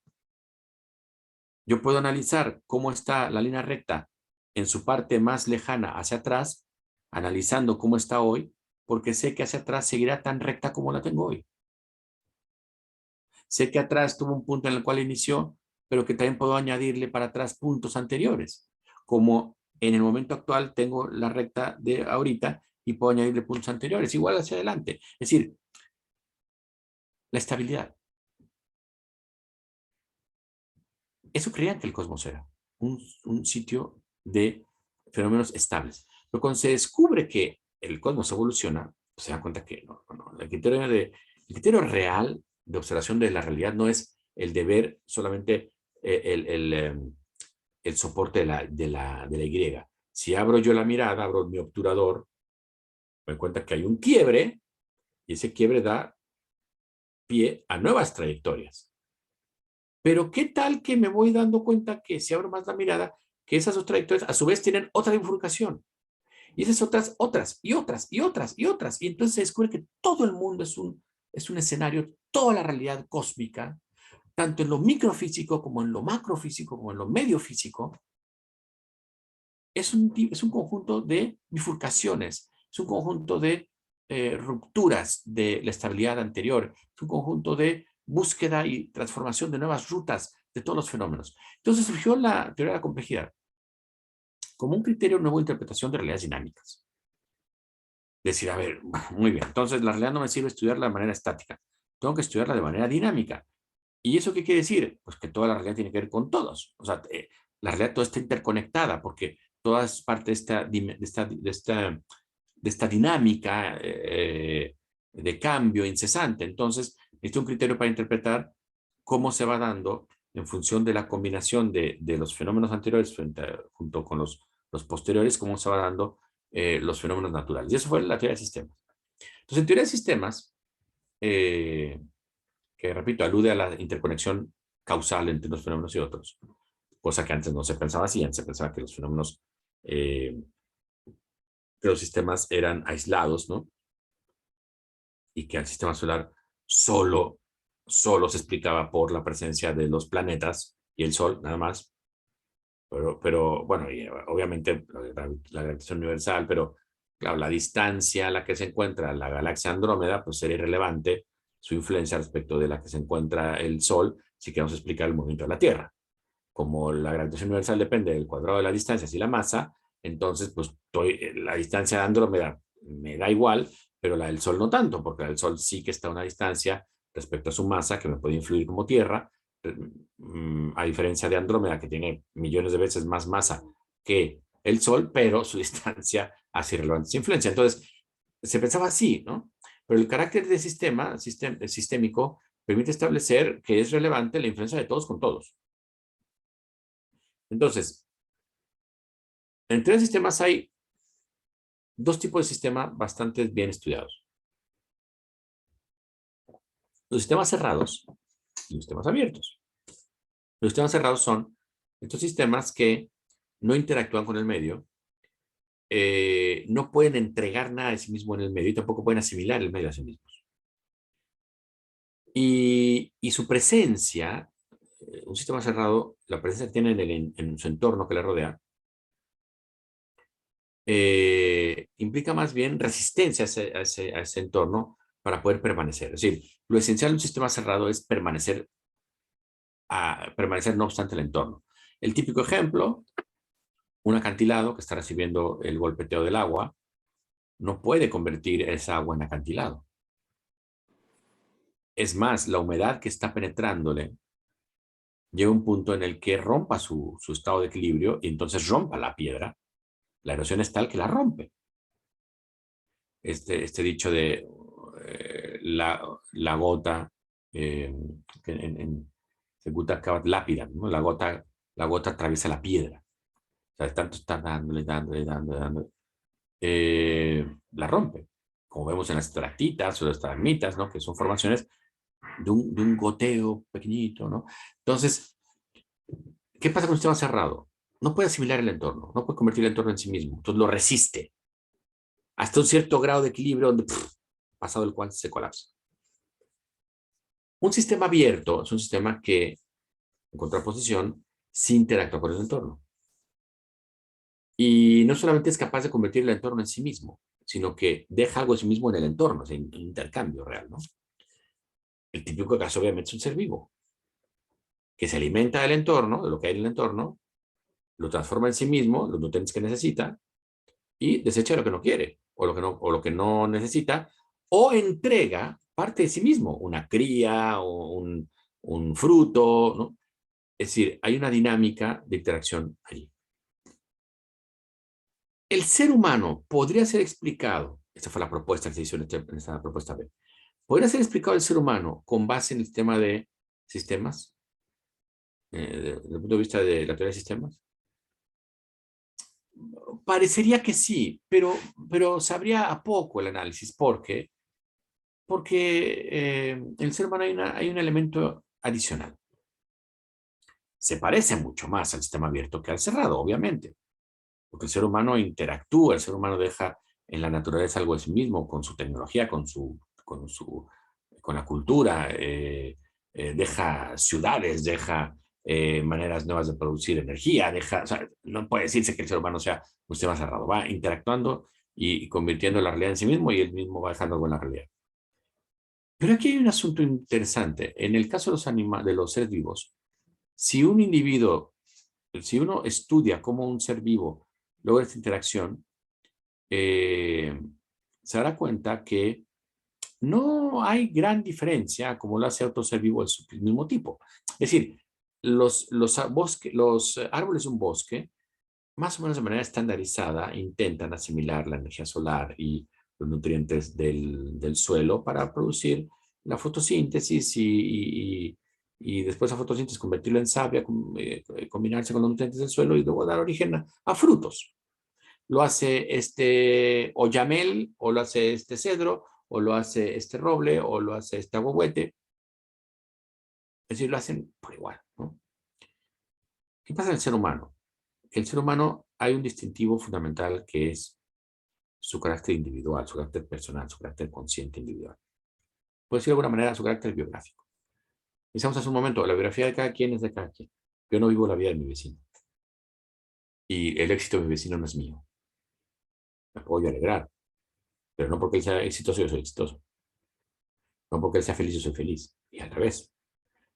Yo puedo analizar cómo está la línea recta en su parte más lejana hacia atrás, analizando cómo está hoy, porque sé que hacia atrás seguirá tan recta como la tengo hoy. Sé que atrás tuvo un punto en el cual inició pero que también puedo añadirle para atrás puntos anteriores, como en el momento actual tengo la recta de ahorita y puedo añadirle puntos anteriores, igual hacia adelante. Es decir, la estabilidad. Eso creían que el cosmos era un sitio de fenómenos estables. Pero cuando se descubre que el cosmos evoluciona, se dan cuenta que no. El criterio real de observación de la realidad no es el de ver solamente el soporte de la Y. Si abro yo la mirada, abro mi obturador, me doy cuenta que hay un quiebre y ese quiebre da pie a nuevas trayectorias. Pero ¿qué tal que me voy dando cuenta que si abro más la mirada, que esas dos trayectorias a su vez tienen otra bifurcación? Y esas otras, y otras, y otras, y otras. Y entonces se descubre que todo el mundo es un escenario, toda la realidad cósmica, tanto en lo microfísico como en lo macrofísico, como en lo mediofísico, es un conjunto de bifurcaciones, es un conjunto de rupturas de la estabilidad anterior, es un conjunto de búsqueda y transformación de nuevas rutas de todos los fenómenos. Entonces surgió la teoría de la complejidad como un criterio nuevo de interpretación de realidades dinámicas. Decir, a ver, muy bien, entonces la realidad no me sirve estudiarla de manera estática, tengo que estudiarla de manera dinámica. ¿Y eso qué quiere decir? Pues que toda la realidad tiene que ver con todos. O sea, la realidad toda está interconectada porque toda es parte de esta dinámica de cambio incesante. Entonces, este es un criterio para interpretar cómo se va dando en función de la combinación de los fenómenos anteriores junto con los posteriores, cómo se va dando los fenómenos naturales. Y eso fue la teoría de sistemas. Entonces, en teoría de sistemas, eh, que repito, alude a la interconexión causal entre unos fenómenos y otros, cosa que antes no se pensaba así, antes se pensaba que los fenómenos, que los sistemas eran aislados, ¿no? Y que el sistema solar solo se explicaba por la presencia de los planetas y el Sol, nada más. Pero bueno, y obviamente la gravitación universal, pero claro, la distancia a la que se encuentra la galaxia Andrómeda, pues sería irrelevante su influencia respecto de la que se encuentra el Sol si queremos explicar el movimiento de la Tierra. Como la gravitación universal depende del cuadrado de las distancias y la masa, entonces pues la distancia de Andrómeda me da igual, pero la del Sol no tanto, porque la del Sol sí que está a una distancia respecto a su masa que me puede influir como Tierra, a diferencia de Andrómeda, que tiene millones de veces más masa que el Sol, pero su distancia hace irrelevante su influencia. Entonces, se pensaba así, ¿no? Pero el carácter de sistémico permite establecer que es relevante la influencia de todos con todos. Entonces, entre los sistemas hay dos tipos de sistemas bastante bien estudiados. Los sistemas cerrados y los sistemas abiertos. Los sistemas cerrados son estos sistemas que no interactúan con el medio, no pueden entregar nada de sí mismo en el medio y tampoco pueden asimilar el medio a sí mismos. Y su presencia, un sistema cerrado, la presencia que tiene en su entorno que le rodea, implica más bien resistencia a ese entorno para poder permanecer. Es decir, lo esencial de un sistema cerrado es permanecer no obstante el entorno. El típico ejemplo, un acantilado que está recibiendo el golpeteo del agua, no puede convertir esa agua en acantilado. Es más, la humedad que está penetrándole llega a un punto en el que rompa su estado de equilibrio y entonces rompa la piedra. La erosión es tal que la rompe. Este dicho de la gota, se guta acabat lápida, ¿no? La gota atraviesa la piedra. O sea, de tanto estar dándole, la rompe. Como vemos en las estalactitas o las estalagmitas, ¿no? Que son formaciones de un goteo pequeñito, ¿no? Entonces, ¿qué pasa con un sistema cerrado? No puede asimilar el entorno, no puede convertir el entorno en sí mismo, entonces lo resiste hasta un cierto grado de equilibrio donde, pasado el cual se colapsa. Un sistema abierto es un sistema que, en contraposición, sí interactúa con el entorno. Y no solamente es capaz de convertir el entorno en sí mismo, sino que deja algo de sí mismo en el entorno, es un intercambio real, ¿no? El típico caso, obviamente, es un ser vivo. que se alimenta del entorno, de lo que hay en el entorno, lo transforma en sí mismo, los nutrientes que necesita, y desecha lo que no quiere, o lo que no necesita, o entrega parte de sí mismo, una cría o un fruto, ¿no? Es decir, hay una dinámica de interacción allí. El ser humano podría ser explicado, esta fue la propuesta que se hizo en esta propuesta B, podría ser explicado el ser humano con base en el sistema de sistemas, desde el punto de vista de la teoría de sistemas. Parecería que sí, pero sabría a poco el análisis. ¿Por qué? Porque el ser humano hay un elemento adicional. Se parece mucho más al sistema abierto que al cerrado, obviamente, porque el ser humano interactúa, el ser humano deja en la naturaleza algo de sí mismo, con su tecnología, con la cultura, deja ciudades, deja maneras nuevas de producir energía, o sea, no puede decirse que el ser humano sea un sistema cerrado, va interactuando y convirtiendo la realidad en sí mismo y él mismo va dejando algo en la realidad. Pero aquí hay un asunto interesante. En el caso de de los seres vivos, si un individuo, si uno estudia cómo un ser vivo logra esta interacción, eh, se dará cuenta que no hay gran diferencia como lo hace otro ser vivo del mismo tipo. Es decir, los árboles de un bosque, más o menos de manera estandarizada, intentan asimilar la energía solar y los nutrientes del suelo para producir la fotosíntesis y después la fotosíntesis convertirlo en savia, combinarse con los nutrientes del suelo y luego dar origen a frutos. Lo hace este oyamel, o lo hace este cedro, o lo hace este roble, o lo hace este aguahuete. Es decir, lo hacen por igual, ¿no? ¿Qué pasa en el ser humano? Que el ser humano hay un distintivo fundamental que es su carácter individual, su carácter personal, su carácter consciente individual. Puede decir de alguna manera su carácter biográfico. Pensamos hace un momento, la biografía de cada quien es de cada quien. Yo no vivo la vida de mi vecino. Y el éxito de mi vecino no es mío. Me puedo yo alegrar, pero no porque él sea exitoso, yo soy exitoso. No porque él sea feliz, yo soy feliz. Y al revés.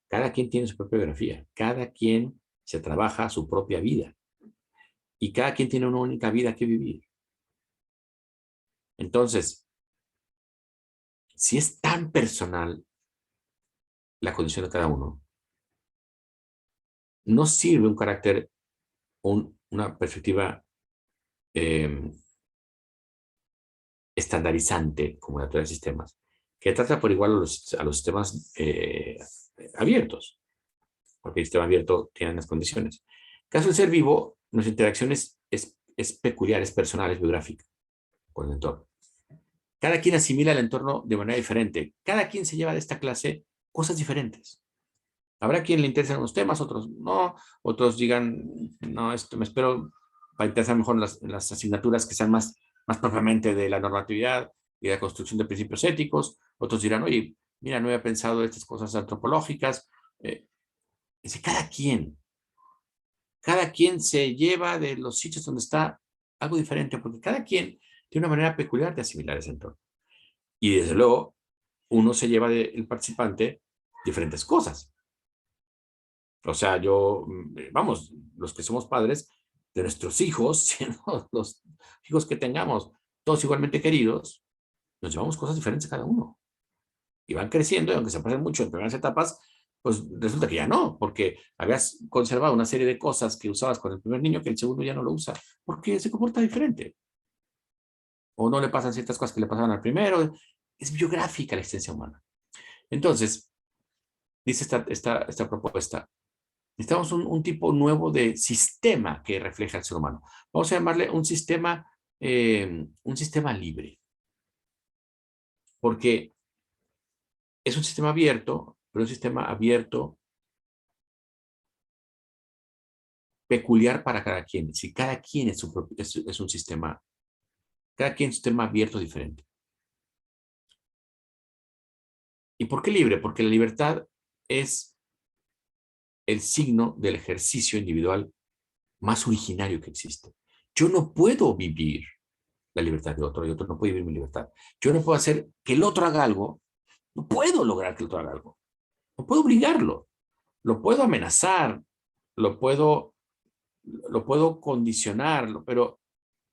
Cada quien tiene su propia biografía. Cada quien se trabaja su propia vida. Y cada quien tiene una única vida que vivir. Entonces, si es tan personal la condición de cada uno, no sirve un carácter, una perspectiva eh, estandarizante como la teoría de sistemas, que trata por igual a los sistemas abiertos, porque el sistema abierto tiene las condiciones. En caso del ser vivo, nuestra interacción es peculiar, es personal, es biográfica con el entorno. Cada quien asimila el entorno de manera diferente. Cada quien se lleva de esta clase cosas diferentes. Habrá quien le interesen unos temas, otros no, otros digan, no, esto me espero, va a interesar mejor las asignaturas que sean más propiamente de la normatividad y de la construcción de principios éticos. Otros dirán, oye, mira, no había pensado en estas cosas antropológicas. Es decir, cada quien se lleva de los sitios donde está algo diferente, porque cada quien tiene una manera peculiar de asimilar ese entorno. Y desde luego, uno se lleva del participante diferentes cosas. O sea, vamos, los que somos padres de nuestros hijos, siendo los hijos que tengamos, todos igualmente queridos, nos llevamos cosas diferentes cada uno. Y van creciendo, y aunque se pasen mucho en primeras etapas, pues resulta que ya no, porque habías conservado una serie de cosas que usabas con el primer niño que el segundo ya no lo usa, porque se comporta diferente. O no le pasan ciertas cosas que le pasaban al primero. Es biográfica la existencia humana. Entonces, dice esta propuesta, necesitamos un tipo nuevo de sistema que refleja al ser humano. Vamos a llamarle un sistema libre, porque es un sistema abierto, pero un sistema abierto peculiar para cada quien. Si cada quien es un sistema, cada quien es un sistema abierto diferente. ¿Y por qué libre? Porque la libertad es el signo del ejercicio individual más originario que existe. Yo no puedo vivir la libertad de otro y otro no puede vivir mi libertad. Yo no puedo hacer que el otro haga algo, no puedo lograr que el otro haga algo, no puedo obligarlo. Lo puedo amenazar, lo puedo, lo puedo condicionar, pero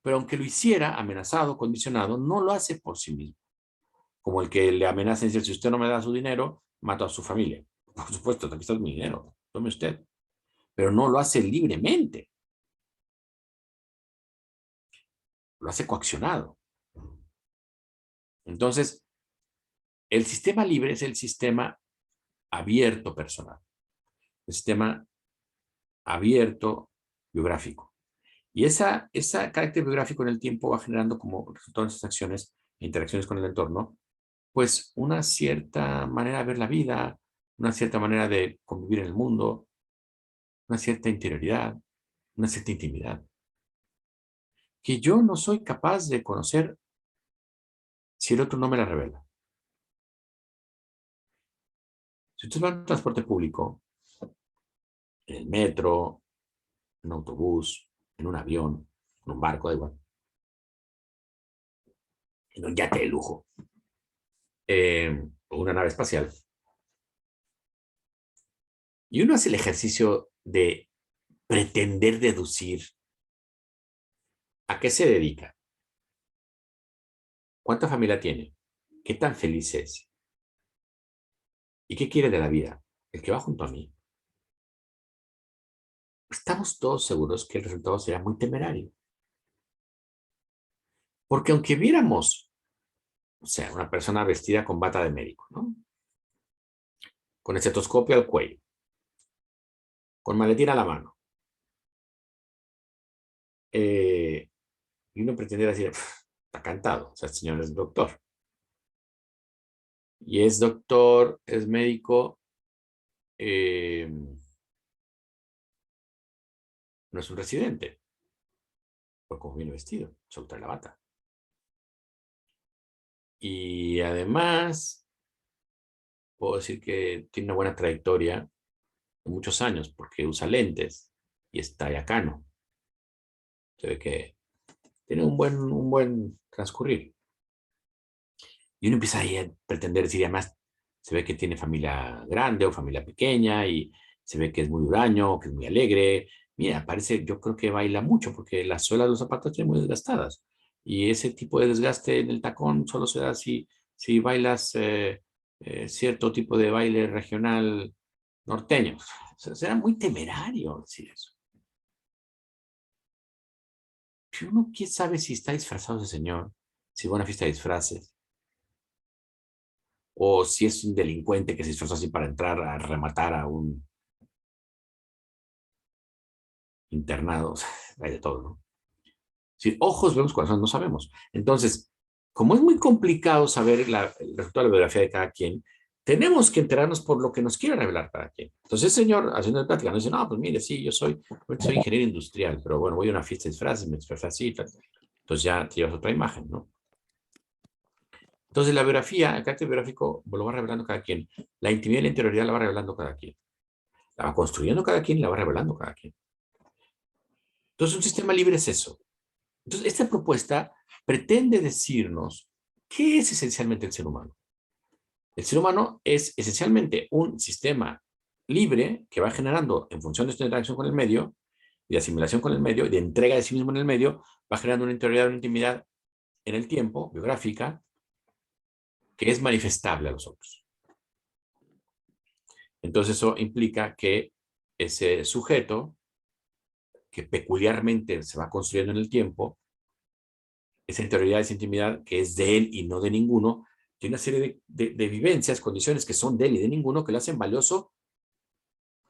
aunque lo hiciera amenazado, condicionado, no lo hace por sí mismo. Como el que le amenaza y dice, si usted no me da su dinero, mato a su familia. Por supuesto, aquí está mi dinero, tome usted. Pero no lo hace libremente, lo hace coaccionado. Entonces, el sistema libre es el sistema abierto personal, el sistema abierto biográfico. Y ese carácter biográfico en el tiempo va generando como resultado de esas acciones e interacciones con el entorno, pues una cierta manera de ver la vida, una cierta manera de convivir en el mundo, una cierta interioridad, una cierta intimidad, que yo no soy capaz de conocer si el otro no me la revela. Si usted va en transporte público, en el metro, en un autobús, en un avión, en un barco, da igual, en un yate de lujo, o una nave espacial, y uno hace el ejercicio de pretender deducir a qué se dedica, cuánta familia tiene, qué tan feliz es y qué quiere de la vida, el que va junto a mí. Estamos todos seguros que el resultado será muy temerario. Porque aunque viéramos, o sea, una persona vestida con bata de médico, ¿no? Con estetoscopio al cuello, con maletín a la mano, eh, y uno pretendiera decir, está cantado, o sea, el señor es doctor. Y es doctor, es médico, eh, no es un residente, por como viene vestido, solo trae la bata. Y además, puedo decir que tiene una buena trayectoria de muchos años, porque usa lentes y está yacano. Se ve que tiene un buen transcurrir. Y uno empieza ahí a pretender decir, además, se ve que tiene familia grande o familia pequeña y se ve que es muy huraño, que es muy alegre. Mira, parece, yo creo que baila mucho porque las suelas de los zapatos tienen muy desgastadas. Y ese tipo de desgaste en el tacón solo se da si bailas cierto tipo de baile regional norteño. O sea, será muy temerario decir eso. Pero uno, ¿quién sabe si está disfrazado ese señor? Si va a una fiesta de disfraces o si es un delincuente que se disfrazó así para entrar a rematar a un internado, o sea, hay de todo, ¿no? Si ojos vemos corazón, no sabemos. Entonces, como es muy complicado saber el resultado de la biografía de cada quien, tenemos que enterarnos por lo que nos quiere revelar cada quien. Entonces, el señor, haciendo el plática, nos dice, no, pues mire, sí, soy ingeniero industrial, pero bueno, voy a una fiesta de disfraces, me disfrazé así y tal. Entonces ya te llevas otra imagen, ¿no? Entonces, la biografía, el carácter biográfico lo va revelando cada quien. La intimidad y la interioridad la va revelando cada quien. La va construyendo cada quien y la va revelando cada quien. Entonces, un sistema libre es eso. Entonces, esta propuesta pretende decirnos qué es esencialmente el ser humano. El ser humano es esencialmente un sistema libre que va generando, en función de esta interacción con el medio, y de asimilación con el medio, y de entrega de sí mismo en el medio, va generando una interioridad, una intimidad en el tiempo, biográfica, que es manifestable a los otros. Entonces, eso implica que ese sujeto, que peculiarmente se va construyendo en el tiempo, esa interioridad, esa intimidad que es de él y no de ninguno, tiene una serie de vivencias, condiciones que son de él y de ninguno, que lo hacen valioso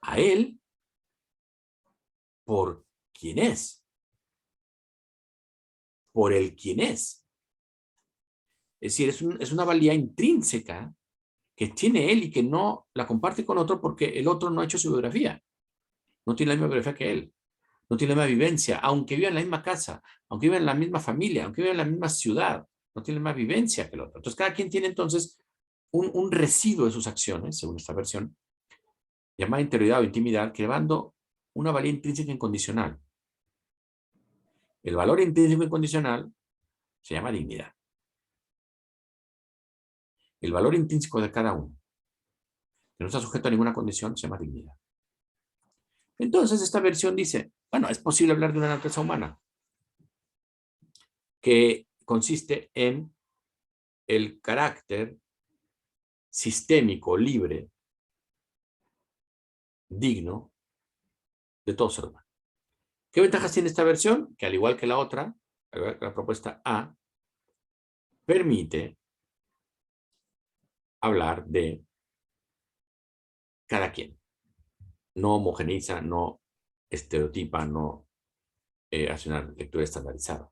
a él por quien es, por el quien es. Es decir, es una valía intrínseca que tiene él y que no la comparte con otro porque el otro no ha hecho su biografía, no tiene la misma biografía que él, no tiene la misma vivencia, aunque viva en la misma casa, aunque viva en la misma familia, aunque viva en la misma ciudad, no tiene la misma vivencia que el otro. Entonces, cada quien tiene entonces un residuo de sus acciones, según esta versión, llamada interioridad o intimidad, que llevando una valía intrínseca incondicional. El valor intrínseco incondicional se llama dignidad. El valor intrínseco de cada uno, que no está sujeto a ninguna condición, se llama dignidad. Entonces, esta versión dice, bueno, es posible hablar de una naturaleza humana que consiste en el carácter sistémico, libre, digno de todo ser humano. ¿Qué ventajas tiene esta versión? Que al igual que la otra, la propuesta A, permite hablar de cada quien. No homogeneiza, no estereotipa, no hace una lectura estandarizada.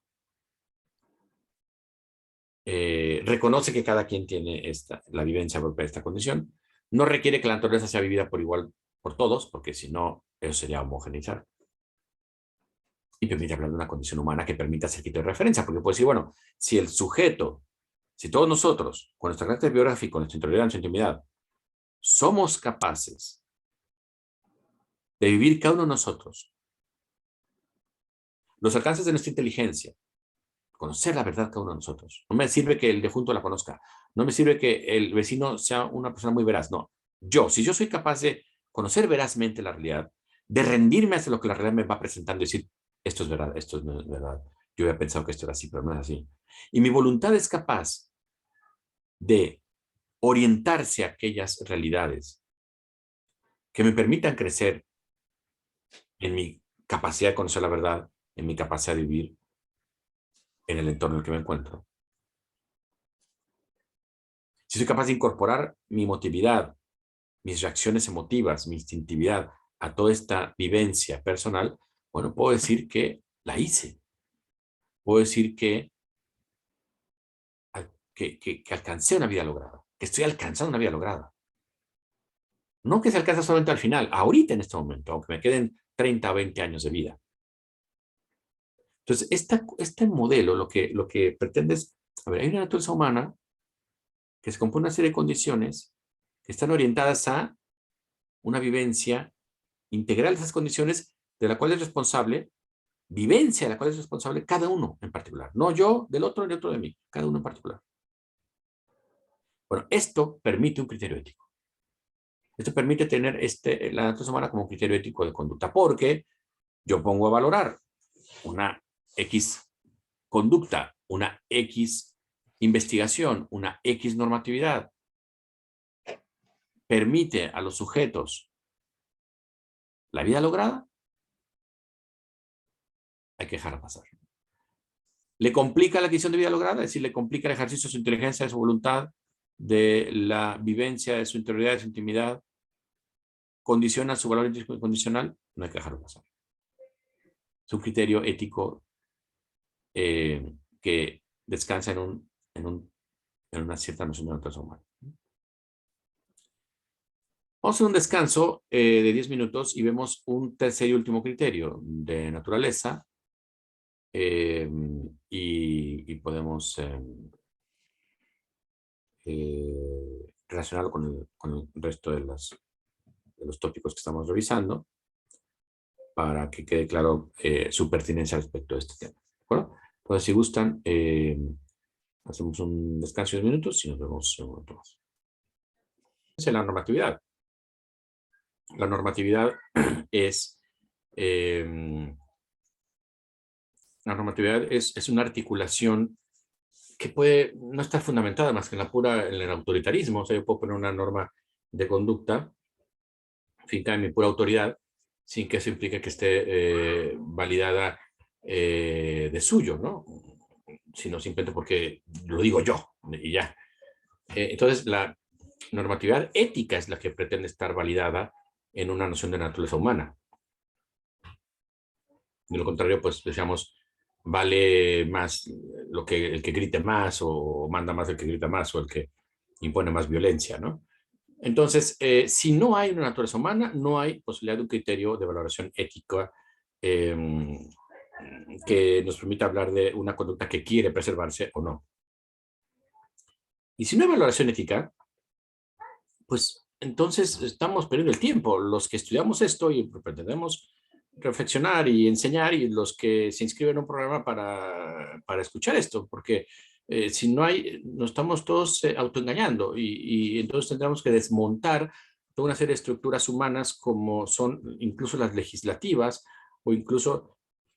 Reconoce que cada quien tiene la vivencia propia de esta condición. No requiere que la naturaleza sea vivida por igual por todos, porque si no, eso sería homogeneizar. Y permite hablar de una condición humana que permita ser criterio de referencia, porque puede decir, bueno, si el sujeto, si todos nosotros, con nuestro carácter biográfico, nuestra interioridad, nuestra intimidad, somos capaces de vivir cada uno de nosotros los alcances de nuestra inteligencia, conocer la verdad cada uno de nosotros. No me sirve que el de junto la conozca, no me sirve que el vecino sea una persona muy veraz, no. Si yo soy capaz de conocer verazmente la realidad, de rendirme hacia lo que la realidad me va presentando y decir, esto es verdad, esto no es verdad, yo había pensado que esto era así, pero no es así. Y mi voluntad es capaz de orientarse a aquellas realidades que me permitan crecer en mi capacidad de conocer la verdad, en mi capacidad de vivir en el entorno en el que me encuentro. Si soy capaz de incorporar mi emotividad, mis reacciones emotivas, mi instintividad a toda esta vivencia personal, bueno, puedo decir que la hice. Puedo decir que alcancé una vida lograda, que estoy alcanzando una vida lograda. No que se alcanza solamente al final, ahorita en este momento, aunque me queden 30 o 20 años de vida. Entonces, este modelo lo que pretende es, a ver, hay una naturaleza humana que se compone de una serie de condiciones que están orientadas a una vivencia integral de esas condiciones de la cual es responsable, vivencia de la cual es responsable cada uno en particular. No yo del otro ni otro de mí, cada uno en particular. Bueno, esto permite un criterio ético. Esto permite tener la naturaleza humana como un criterio ético de conducta, porque yo pongo a valorar una X conducta, una X investigación, una X normatividad, permite a los sujetos la vida lograda, hay que dejarla pasar. Le complica la adquisición de vida lograda, es decir, le complica el ejercicio de su inteligencia, de su voluntad, de la vivencia de su interioridad, de su intimidad, condiciona su valor incondicional, no hay que dejarlo pasar. Es un criterio ético que descansa en una cierta noción de naturaleza humana. Vamos a hacer un descanso de 10 minutos y vemos un tercer y último criterio de naturaleza y podemos relacionarlo con el resto de los tópicos que estamos revisando para que quede claro su pertinencia respecto a este tema. ¿De acuerdo? Entonces, si gustan, hacemos un descanso de 10 minutos y nos vemos en un momento más. Es la normatividad. La normatividad es... la normatividad es una articulación que puede no estar fundamentada más que en el autoritarismo. O sea, yo puedo poner una norma de conducta finca en mi pura autoridad, sin que eso implique que esté validada de suyo, ¿no? Sino simplemente porque lo digo yo y ya. Entonces, la normatividad ética es la que pretende estar validada en una noción de naturaleza humana. De lo contrario, pues, decíamos, vale más el que grite más o manda más el que grita más o el que impone más violencia, ¿no? Entonces, si no hay una naturaleza humana, no hay posibilidad de un criterio de valoración ética que nos permita hablar de una conducta que quiere preservarse o no. Y si no hay valoración ética, pues entonces estamos perdiendo el tiempo. Los que estudiamos esto y pretendemos reflexionar y enseñar y los que se inscriben en un programa para escuchar esto, porque si no hay, nos estamos todos autoengañando y entonces tendremos que desmontar toda una serie de estructuras humanas como son incluso las legislativas o incluso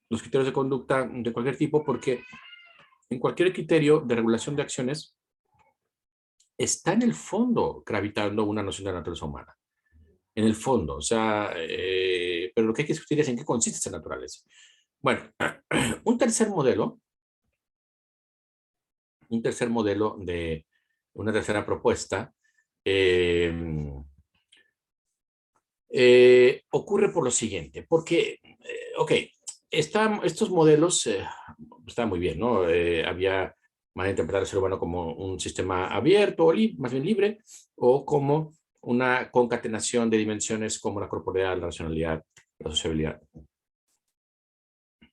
los criterios de conducta de cualquier tipo, porque en cualquier criterio de regulación de acciones está en el fondo gravitando una noción de la naturaleza humana. En el fondo, o sea, pero lo que hay que discutir es en qué consiste esa naturaleza. Bueno, un tercer modelo de una tercera propuesta ocurre por lo siguiente, porque, ok, estos modelos están muy bien, ¿no? Había manera de interpretar al ser humano como un sistema abierto, o más bien libre, o como una concatenación de dimensiones como la corporeidad, la racionalidad, la sociabilidad.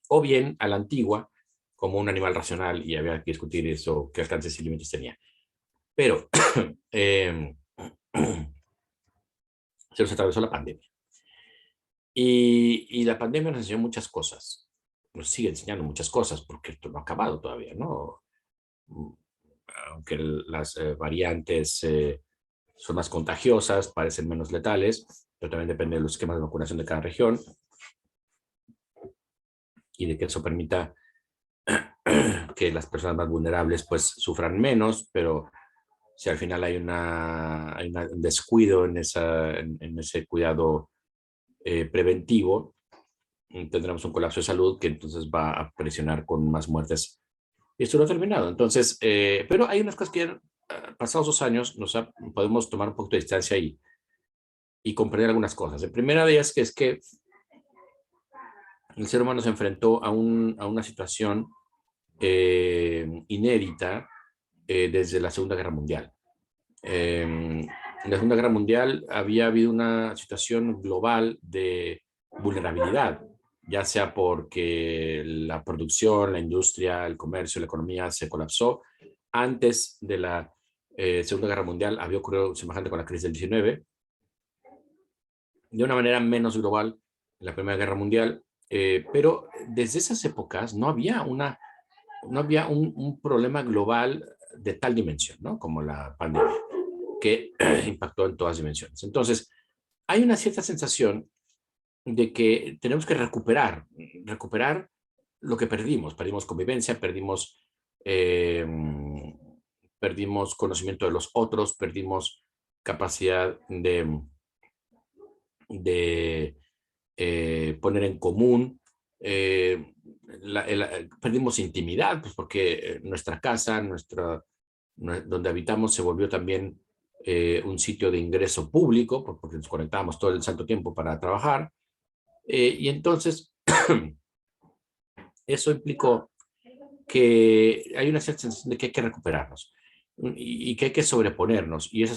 O bien a la antigua, como un animal racional, y había que discutir eso, qué alcances y límites tenía. Pero se nos atravesó la pandemia. Y la pandemia nos enseñó muchas cosas. Nos sigue enseñando muchas cosas, porque esto no ha acabado todavía, ¿no? Aunque las variantes son más contagiosas, parecen menos letales, pero también depende de los esquemas de vacunación de cada región y de que eso permita que las personas más vulnerables pues sufran menos, pero si al final hay un descuido en ese cuidado preventivo, tendremos un colapso de salud que entonces va a presionar con más muertes. Y esto no ha terminado. Entonces, pero hay unas cosas que pasados 2 años podemos tomar un poco de distancia y comprender algunas cosas. La primera de ellas que es que el ser humano se enfrentó a una situación inédita desde la Segunda Guerra Mundial. En la Segunda Guerra Mundial había habido una situación global de vulnerabilidad, ya sea porque la producción, la industria, el comercio, la economía se colapsó. Antes de la Segunda Guerra Mundial había ocurrido semejante con la crisis del 19, de una manera menos global en la Primera Guerra Mundial, pero desde esas épocas no había un problema global de tal dimensión, ¿no? Como la pandemia, que impactó en todas dimensiones. Entonces, hay una cierta sensación de que tenemos que recuperar lo que perdimos. Perdimos convivencia, eh, perdimos conocimiento de los otros, perdimos capacidad de poner en común. Perdimos intimidad, pues porque nuestra casa, donde habitamos, se volvió también un sitio de ingreso público, porque nos conectábamos todo el santo tiempo para trabajar. Y entonces, eso implicó que hay una cierta sensación de que hay que recuperarnos y que hay que sobreponernos. Y ese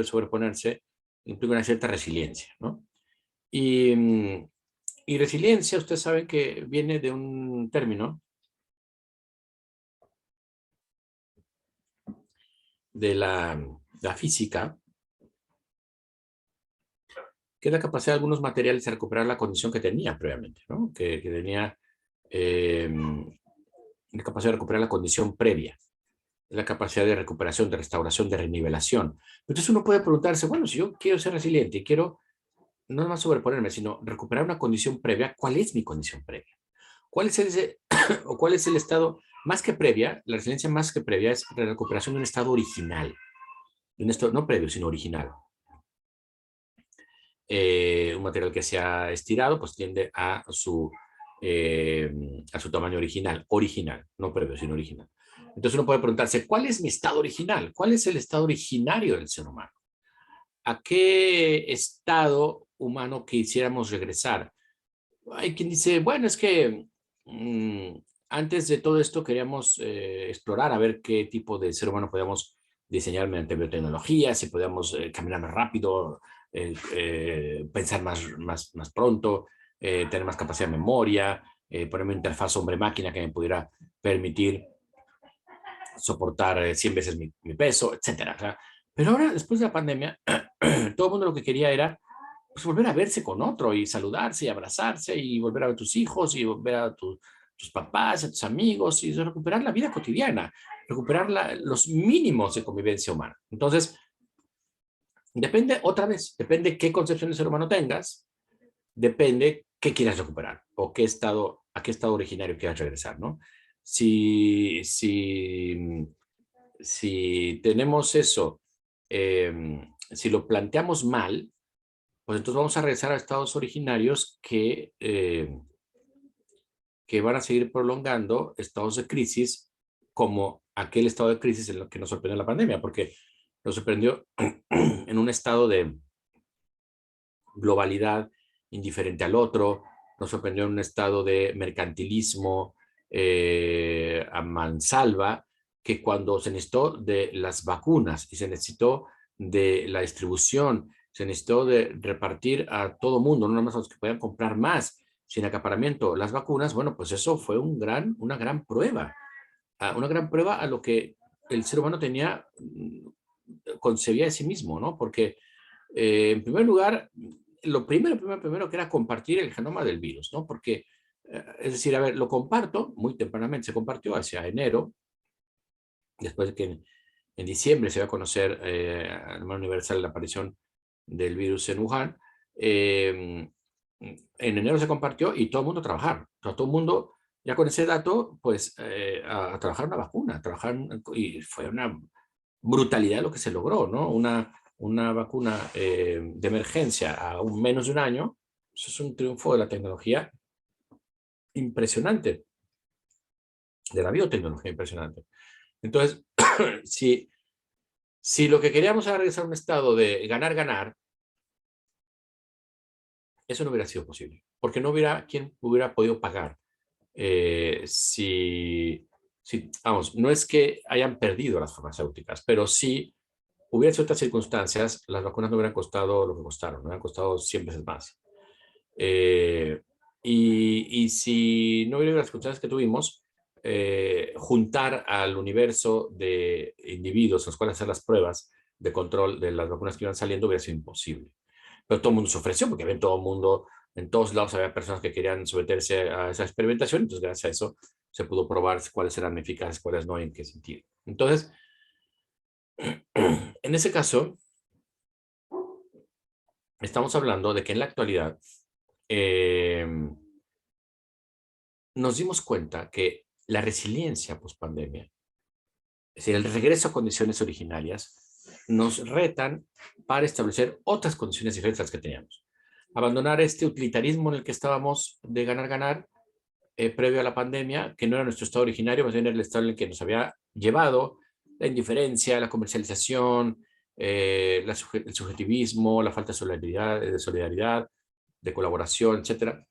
sobreponerse implica una cierta resiliencia, ¿no? Y, y resiliencia, ustedes saben que viene de un término de la física, que es la capacidad de algunos materiales de recuperar la condición que tenía previamente, ¿no? Que tenía la capacidad de recuperar la condición previa, la capacidad de recuperación, de restauración, de renivelación. Entonces uno puede preguntarse, bueno, si yo quiero ser resiliente y quiero no más sobreponerme, sino recuperar una condición previa, ¿cuál es mi condición previa? ¿Cuál es o cuál es el estado más que previa? La resiliencia más que previa es la recuperación de un estado original, de un estado no previo, sino original. Un material que se ha estirado, pues tiende a su tamaño original, no previo, sino original. Entonces uno puede preguntarse, ¿cuál es mi estado original? ¿Cuál es el estado originario del ser humano? ¿A qué estado humano quisiéramos regresar? Hay quien dice, bueno, es que antes de todo esto queríamos explorar a ver qué tipo de ser humano podíamos diseñar mediante biotecnología, si podíamos caminar más rápido, pensar más pronto, tener más capacidad de memoria, poner una interfaz hombre-máquina que me pudiera permitir soportar 100 veces mi peso, etcétera. O sea, pero ahora, después de la pandemia, todo el mundo lo que quería era pues, volver a verse con otro y saludarse y abrazarse y volver a ver a tus hijos y volver a tus papás, a tus amigos y recuperar la vida cotidiana, recuperar los mínimos de convivencia humana. Entonces, Depende, otra vez, depende qué concepción del ser humano tengas, depende qué quieras recuperar o a qué estado originario quieras regresar, ¿no? Si, si, si tenemos eso, si lo planteamos mal, pues entonces vamos a regresar a estados originarios que van a seguir prolongando estados de crisis como aquel estado de crisis en lo que nos sorprendió la pandemia, porque nos sorprendió en un estado de globalidad indiferente al otro, nos sorprendió en un estado de mercantilismo a mansalva, que cuando se necesitó de las vacunas y se necesitó de la distribución, se necesitó de repartir a todo mundo, no nada más a los que podían comprar más, sin acaparamiento, las vacunas, bueno, pues eso fue una gran prueba, una gran prueba a lo que el ser humano tenía, concebía de sí mismo, ¿no? Porque en primer lugar, lo primero que era compartir el genoma del virus, ¿no? Porque, es decir, a ver, lo comparto muy tempranamente, se compartió hacia enero, después de que en diciembre se va a conocer a nivel universal la aparición del virus en Wuhan. En enero se compartió y todo el mundo a trabajar. Todo el mundo, ya con ese dato, pues a trabajar una vacuna, a trabajar, y fue una brutalidad lo que se logró, ¿no? Una vacuna de emergencia a menos de un año, eso es un triunfo de la tecnología impresionante, de la biotecnología impresionante. Entonces, si, si lo que queríamos era regresar a un estado de ganar, eso no hubiera sido posible, porque no hubiera quien hubiera podido pagar. Vamos, no es que hayan perdido las farmacéuticas, pero sí hubiera ciertas circunstancias, las vacunas no hubieran costado lo que costaron, no hubieran costado 100 veces más. Eh, y si no hubiera las circunstancias que tuvimos, juntar al universo de individuos en los cuales hacer las pruebas de control de las vacunas que iban saliendo hubiera sido imposible. Pero todo el mundo se ofreció, porque en todo el mundo, en todos lados había personas que querían someterse a esa experimentación, entonces gracias a eso se pudo probar cuáles eran eficaces, cuáles no y en qué sentido. Entonces, en ese caso, estamos hablando de que en la actualidad eh, nos dimos cuenta que la resiliencia post-pandemia, es decir, el regreso a condiciones originarias, nos retan para establecer otras condiciones diferentes a las que teníamos. Abandonar este utilitarismo en el que estábamos de ganar, previo a la pandemia, que no era nuestro estado originario, más bien era el estado en el que nos había llevado la indiferencia, la comercialización, el subjetivismo, la falta de solidaridad, de colaboración, etcétera.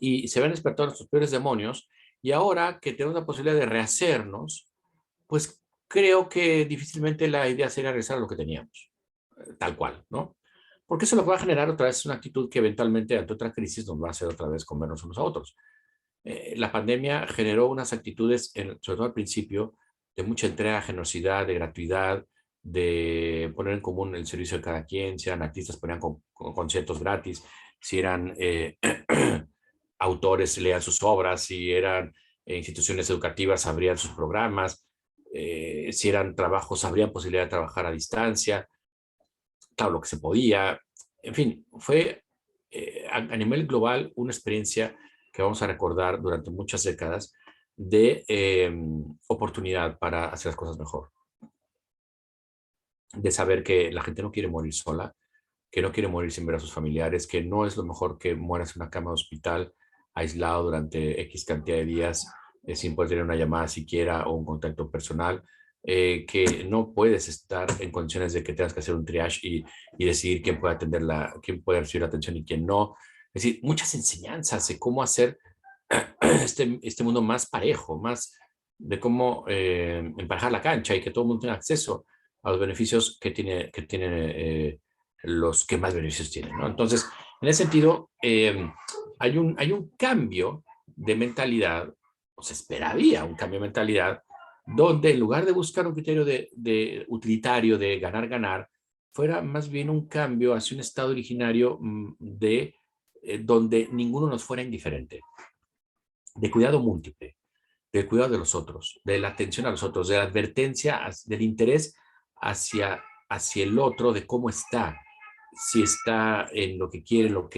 Y se ven despertado nuestros peores demonios, y ahora que tenemos la posibilidad de rehacernos, pues creo que difícilmente la idea sería regresar a lo que teníamos, tal cual, ¿no? Porque eso lo que va a generar otra vez una actitud que eventualmente ante otra crisis nos va a hacer otra vez comernos unos a otros. La pandemia generó unas actitudes, sobre todo al principio, de mucha entrega, generosidad, de gratuidad, de poner en común el servicio de cada quien. Si eran artistas, ponían conciertos gratis. Si eran autores, leían sus obras. Si eran instituciones educativas, abrían sus programas. Si eran trabajos, habría posibilidad de trabajar a distancia. Claro, lo que se podía. En fin, fue a nivel global una experiencia que vamos a recordar durante muchas décadas de oportunidad para hacer las cosas mejor, de saber que la gente no quiere morir sola, que no quiere morir sin ver a sus familiares, que no es lo mejor que mueras en una cama de hospital aislado durante X cantidad de días sin poder tener una llamada siquiera o un contacto personal, que no puedes estar en condiciones de que tengas que hacer un triage y decidir quién puede quién puede recibir la atención y quién no. Es decir, muchas enseñanzas de cómo hacer este mundo más parejo, más de cómo emparejar la cancha y que todo el mundo tenga acceso a los beneficios que tienen los que más beneficios tienen, ¿no? Entonces, en ese sentido, hay un cambio de mentalidad, o se esperaría un cambio de mentalidad, donde en lugar de buscar un criterio de utilitario, de ganar, fuera más bien un cambio hacia un estado originario de donde ninguno nos fuera indiferente, de cuidado múltiple, del cuidado de los otros, de la atención a los otros, de la advertencia, del interés hacia hacia el otro de cómo está, si está en lo que quiere, en lo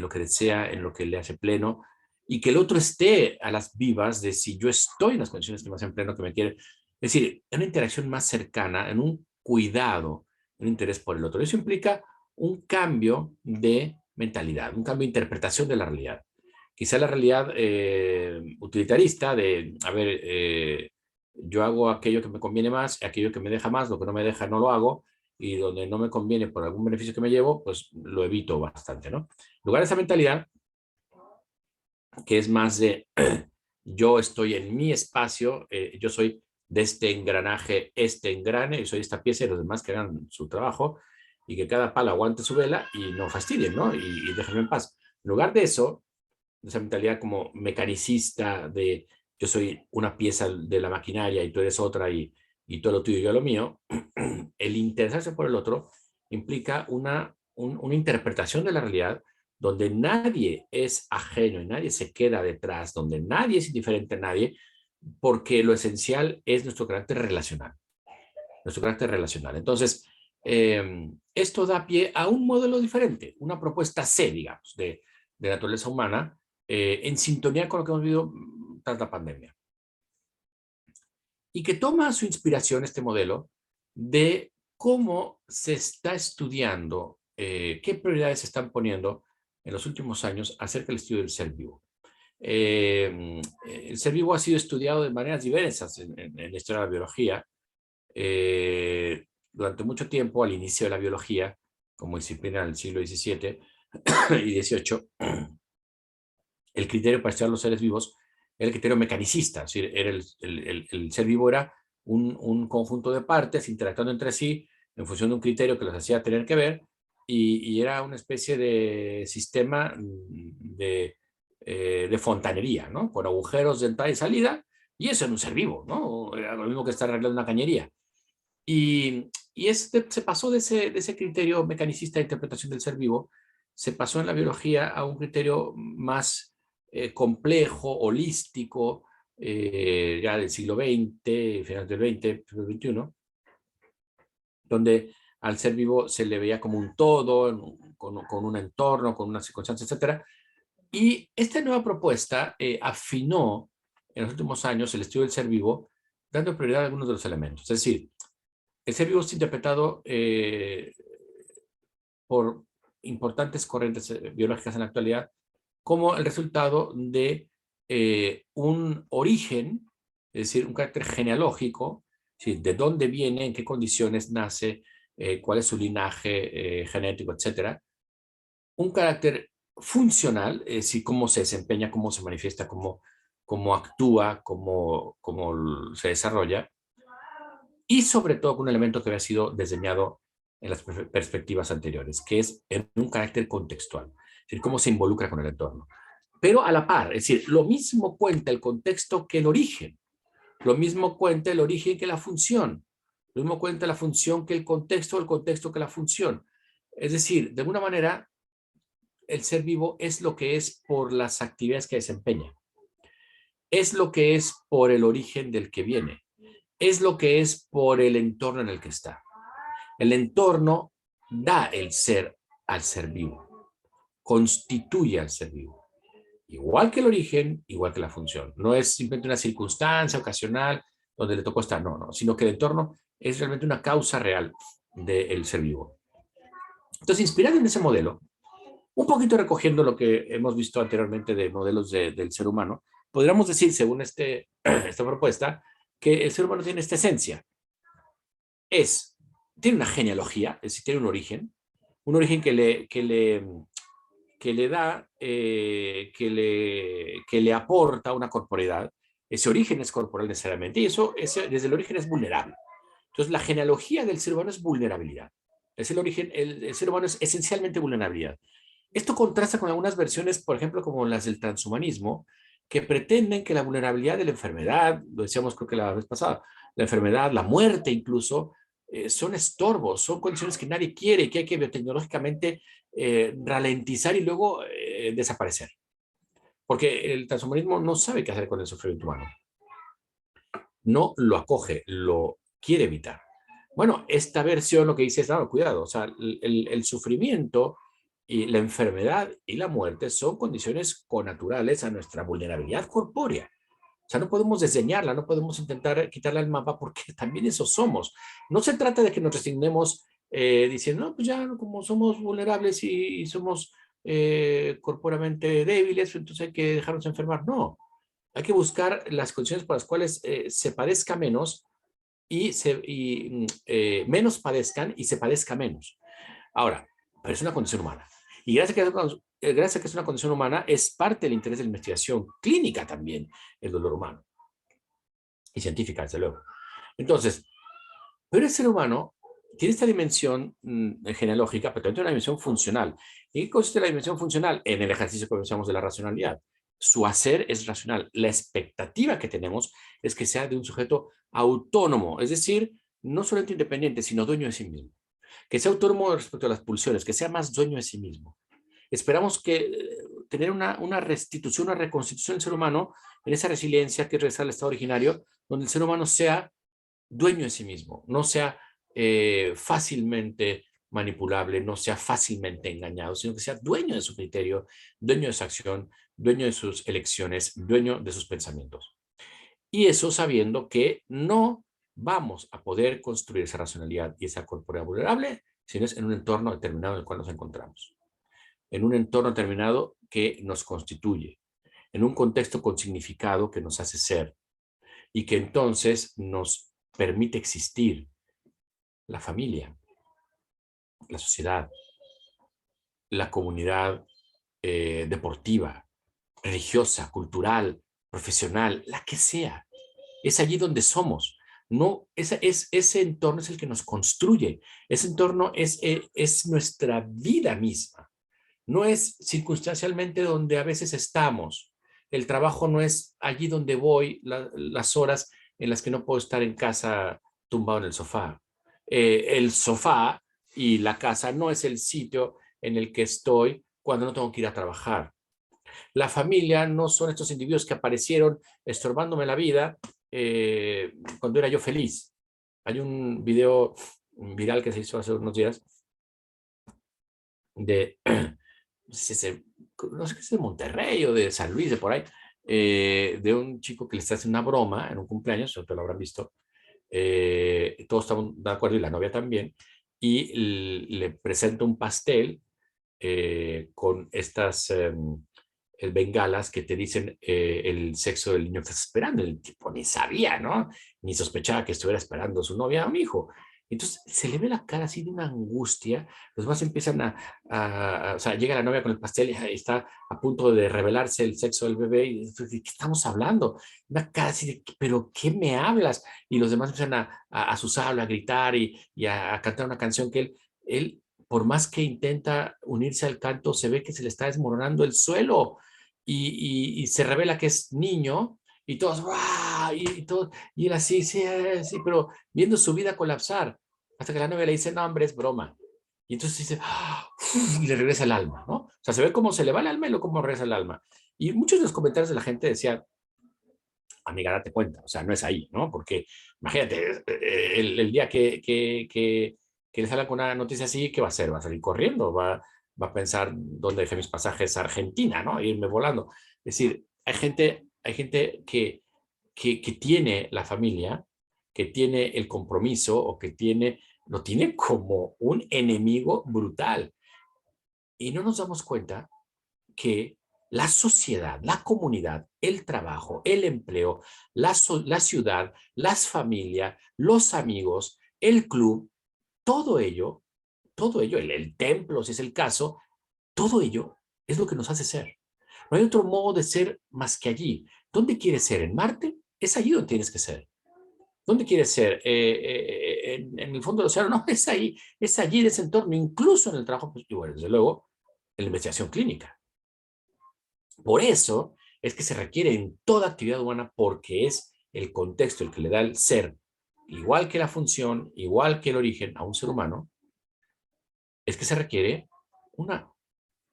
que desea, en lo que le hace pleno, y que el otro esté a las vivas de si yo estoy en las condiciones que me hacen pleno, que me quiere. Es decir, en una interacción más cercana, en un cuidado, un interés por el otro. Eso implica un cambio de mentalidad, un cambio de interpretación de la realidad. Quizá la realidad utilitarista de, a ver, yo hago aquello que me conviene más, aquello que me deja más, lo que no me deja no lo hago, y donde no me conviene por algún beneficio que me llevo, pues lo evito bastante, ¿no? En lugar de esa mentalidad, que es más de yo estoy en mi espacio, yo soy de este engranaje, este engrane, y soy esta pieza y los demás que hagan su trabajo y que cada palo aguante su vela y no fastidien, ¿no? Y déjenme en paz. En lugar de eso, esa mentalidad como mecanicista de yo soy una pieza de la maquinaria y tú eres otra y todo lo tuyo y yo lo mío, el interesarse por el otro implica una interpretación de la realidad donde nadie es ajeno y nadie se queda detrás, donde nadie es indiferente a nadie, porque lo esencial es nuestro carácter relacional. Nuestro carácter relacional. Entonces, esto da pie a un modelo diferente, una propuesta C, digamos, de naturaleza humana, en sintonía con lo que hemos vivido tras la pandemia. Y que toma su inspiración este modelo de cómo se está estudiando, qué prioridades se están poniendo en los últimos años acerca del estudio del ser vivo. El ser vivo ha sido estudiado de maneras diversas en la historia de la biología. Durante mucho tiempo, al inicio de la biología, como disciplina del siglo XVII y XVIII, el criterio para estudiar los seres vivos era el criterio mecanicista, es decir, era el ser vivo era un conjunto de partes interactuando entre sí en función de un criterio que los hacía tener que ver y era una especie de sistema de fontanería, ¿no? Con agujeros de entrada y salida, y eso era un ser vivo, ¿no? Era lo mismo que estar arreglando una cañería. Se pasó de ese criterio mecanicista de interpretación del ser vivo, se pasó en la biología a un criterio más complejo, holístico, ya del siglo XX, final del XX, siglo XXI, donde al ser vivo se le veía como un todo, con un entorno, con unas circunstancias, etc. Y esta nueva propuesta afinó en los últimos años el estudio del ser vivo, dando prioridad a algunos de los elementos. Es decir, el ser vivo es interpretado por importantes corrientes biológicas en la actualidad como el resultado de un origen, es decir, un carácter genealógico, ¿sí? De dónde viene, en qué condiciones nace, cuál es su linaje genético, etcétera. Un carácter funcional, es decir, cómo se desempeña, cómo se manifiesta, cómo actúa, cómo se desarrolla, y sobre todo con un elemento que había sido diseñado en las perspectivas anteriores, que es en un carácter contextual, es decir, cómo se involucra con el entorno. Pero a la par, es decir, lo mismo cuenta el contexto que el origen, lo mismo cuenta el origen que la función, lo mismo cuenta la función que el contexto que la función. Es decir, de alguna manera, el ser vivo es lo que es por las actividades que desempeña, es lo que es por el origen del que viene, es lo que es por el entorno en el que está. El entorno da el ser al ser vivo, constituye al ser vivo. Igual que el origen, igual que la función. No es simplemente una circunstancia ocasional donde le tocó estar, no, no, sino que el entorno es realmente una causa real del ser vivo. Entonces, inspirado en ese modelo, un poquito recogiendo lo que hemos visto anteriormente de modelos del ser humano, podríamos decir, según esta propuesta, que el ser humano tiene esta esencia. Tiene una genealogía, es decir, tiene un origen que le da, que le aporta una corporeidad. Ese origen es corporal necesariamente y eso desde el origen es vulnerable. Entonces, la genealogía del ser humano es vulnerabilidad. Es el origen, el ser humano es esencialmente vulnerabilidad. Esto contrasta con algunas versiones, por ejemplo, como las del transhumanismo, que pretenden que la vulnerabilidad de la enfermedad, lo decíamos creo que la vez pasada, la enfermedad, la muerte incluso, son estorbos, son condiciones que nadie quiere, que hay que biotecnológicamente ralentizar y luego desaparecer. Porque el transhumanismo no sabe qué hacer con el sufrimiento humano. No lo acoge, lo quiere evitar. Bueno, esta versión lo que dice es, no, cuidado, o sea, el sufrimiento y la enfermedad y la muerte son condiciones connaturales a nuestra vulnerabilidad corpórea. O sea, no podemos diseñarla, no podemos intentar quitarla del mapa porque también eso somos. No se trata de que nos resignemos diciendo, no, pues ya como somos vulnerables y somos corpóramente débiles, entonces hay que dejarnos enfermar. No, hay que buscar las condiciones por las cuales se padezca menos y menos padezcan y se padezca menos. Ahora, pero es una condición humana. Y gracias a que es una condición humana, es parte del interés de la investigación clínica también, el dolor humano. Y científica, desde luego. Entonces, pero el ser humano tiene esta dimensión genealógica, pero también tiene una dimensión funcional. ¿Y qué consiste la dimensión funcional? En el ejercicio que decíamos de la racionalidad. Su hacer es racional. La expectativa que tenemos es que sea de un sujeto autónomo, es decir, no solamente independiente, sino dueño de sí mismo. Que sea autónomo respecto a las pulsiones, que sea más dueño de sí mismo. Esperamos que tener una restitución, una reconstitución del ser humano en esa resiliencia que regresa al estado originario, donde el ser humano sea dueño de sí mismo, no sea fácilmente manipulable, no sea fácilmente engañado, sino que sea dueño de su criterio, dueño de su acción, dueño de sus elecciones, dueño de sus pensamientos. Y eso sabiendo que no vamos a poder construir esa racionalidad y esa corporeidad vulnerable, sino es en un entorno determinado en el cual nos encontramos, en un entorno determinado que nos constituye, en un contexto con significado que nos hace ser y que entonces nos permite existir, la familia, la sociedad, la comunidad deportiva, religiosa, cultural, profesional, la que sea. Es allí donde somos. No, ese entorno es el que nos construye. Ese entorno es nuestra vida misma. No es circunstancialmente donde a veces estamos. El trabajo no es allí donde voy, las horas en las que no puedo estar en casa tumbado en el sofá. El sofá y la casa no es el sitio en el que estoy cuando no tengo que ir a trabajar. La familia no son estos individuos que aparecieron estorbándome la vida cuando era yo feliz. Hay un video viral que se hizo hace unos días de, no sé si es de Monterrey o de San Luis, de por ahí, de un chico que le está haciendo una broma en un cumpleaños, te lo habrán visto, todos estaban de acuerdo y la novia también, y le presenta un pastel con estas bengalas que te dicen el sexo del niño que estás esperando. El tipo ni sabía, ¿no? Ni sospechaba que estuviera esperando a su novia o un hijo. Entonces se le ve la cara así de una angustia. Los demás empiezan o sea, llega la novia con el pastel y está a punto de revelarse el sexo del bebé. Y ¿de qué estamos hablando? Una cara así de, ¿pero qué me hablas? Y los demás empiezan a asusarlo, a gritar y a cantar una canción que él, por más que intenta unirse al canto, se ve que se le está desmoronando el suelo y se revela que es niño y todos, ¡guau! Y él así, sí, sí, pero viendo su vida colapsar, hasta que la novia le dice, no, hombre, es broma. Y entonces dice, ¡ah! Y le regresa el alma, ¿no? O sea, se ve cómo se le va el alma y luego cómo regresa el alma. Y muchos de los comentarios de la gente decían, amiga, date cuenta, o sea, no es ahí, ¿no? Porque imagínate, el día que le salga con una noticia así, ¿qué va a hacer? ¿Va a salir corriendo? ¿Va a pensar dónde dejé mis pasajes a Argentina, ¿no? E irme volando. Es decir, hay gente que tiene la familia, que tiene el compromiso o que lo tiene como un enemigo brutal. Y no nos damos cuenta que la sociedad, la comunidad, el trabajo, el empleo, la ciudad, las familias, los amigos, el club, todo ello, el templo, si es el caso, todo ello es lo que nos hace ser. No hay otro modo de ser más que allí. ¿Dónde quieres ser? ¿En Marte? Es allí donde tienes que ser. ¿Dónde quieres ser? En el fondo del océano, no, es allí, en ese entorno, incluso en el trabajo, pues, y bueno, desde luego, en la investigación clínica. Por eso es que se requiere en toda actividad humana porque es el contexto el que le da el ser, igual que la función, igual que el origen a un ser humano, es que se requiere una,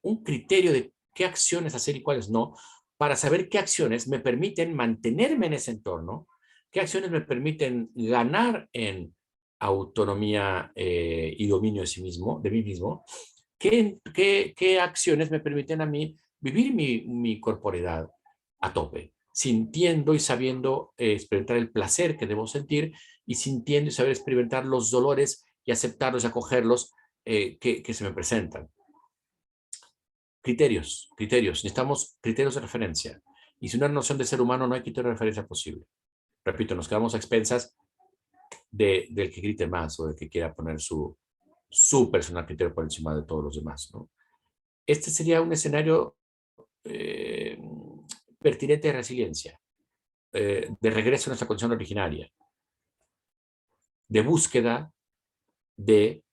un criterio de qué acciones hacer y cuáles no, para saber qué acciones me permiten mantenerme en ese entorno, qué acciones me permiten ganar en autonomía y dominio de sí mismo, de mí mismo, ¿qué acciones me permiten a mí vivir mi corporeidad a tope? Sintiendo y sabiendo experimentar el placer que debo sentir y sintiendo y saber experimentar los dolores y aceptarlos y acogerlos que se me presentan. Criterios. Necesitamos criterios de referencia. Y sin una noción de ser humano no hay criterio de referencia posible. Repito, nos quedamos a expensas del que grite más o del que quiera poner su personal criterio por encima de todos los demás, ¿no? Este sería un escenario eh, pertinente de resiliencia, de regreso a nuestra condición originaria, de búsqueda de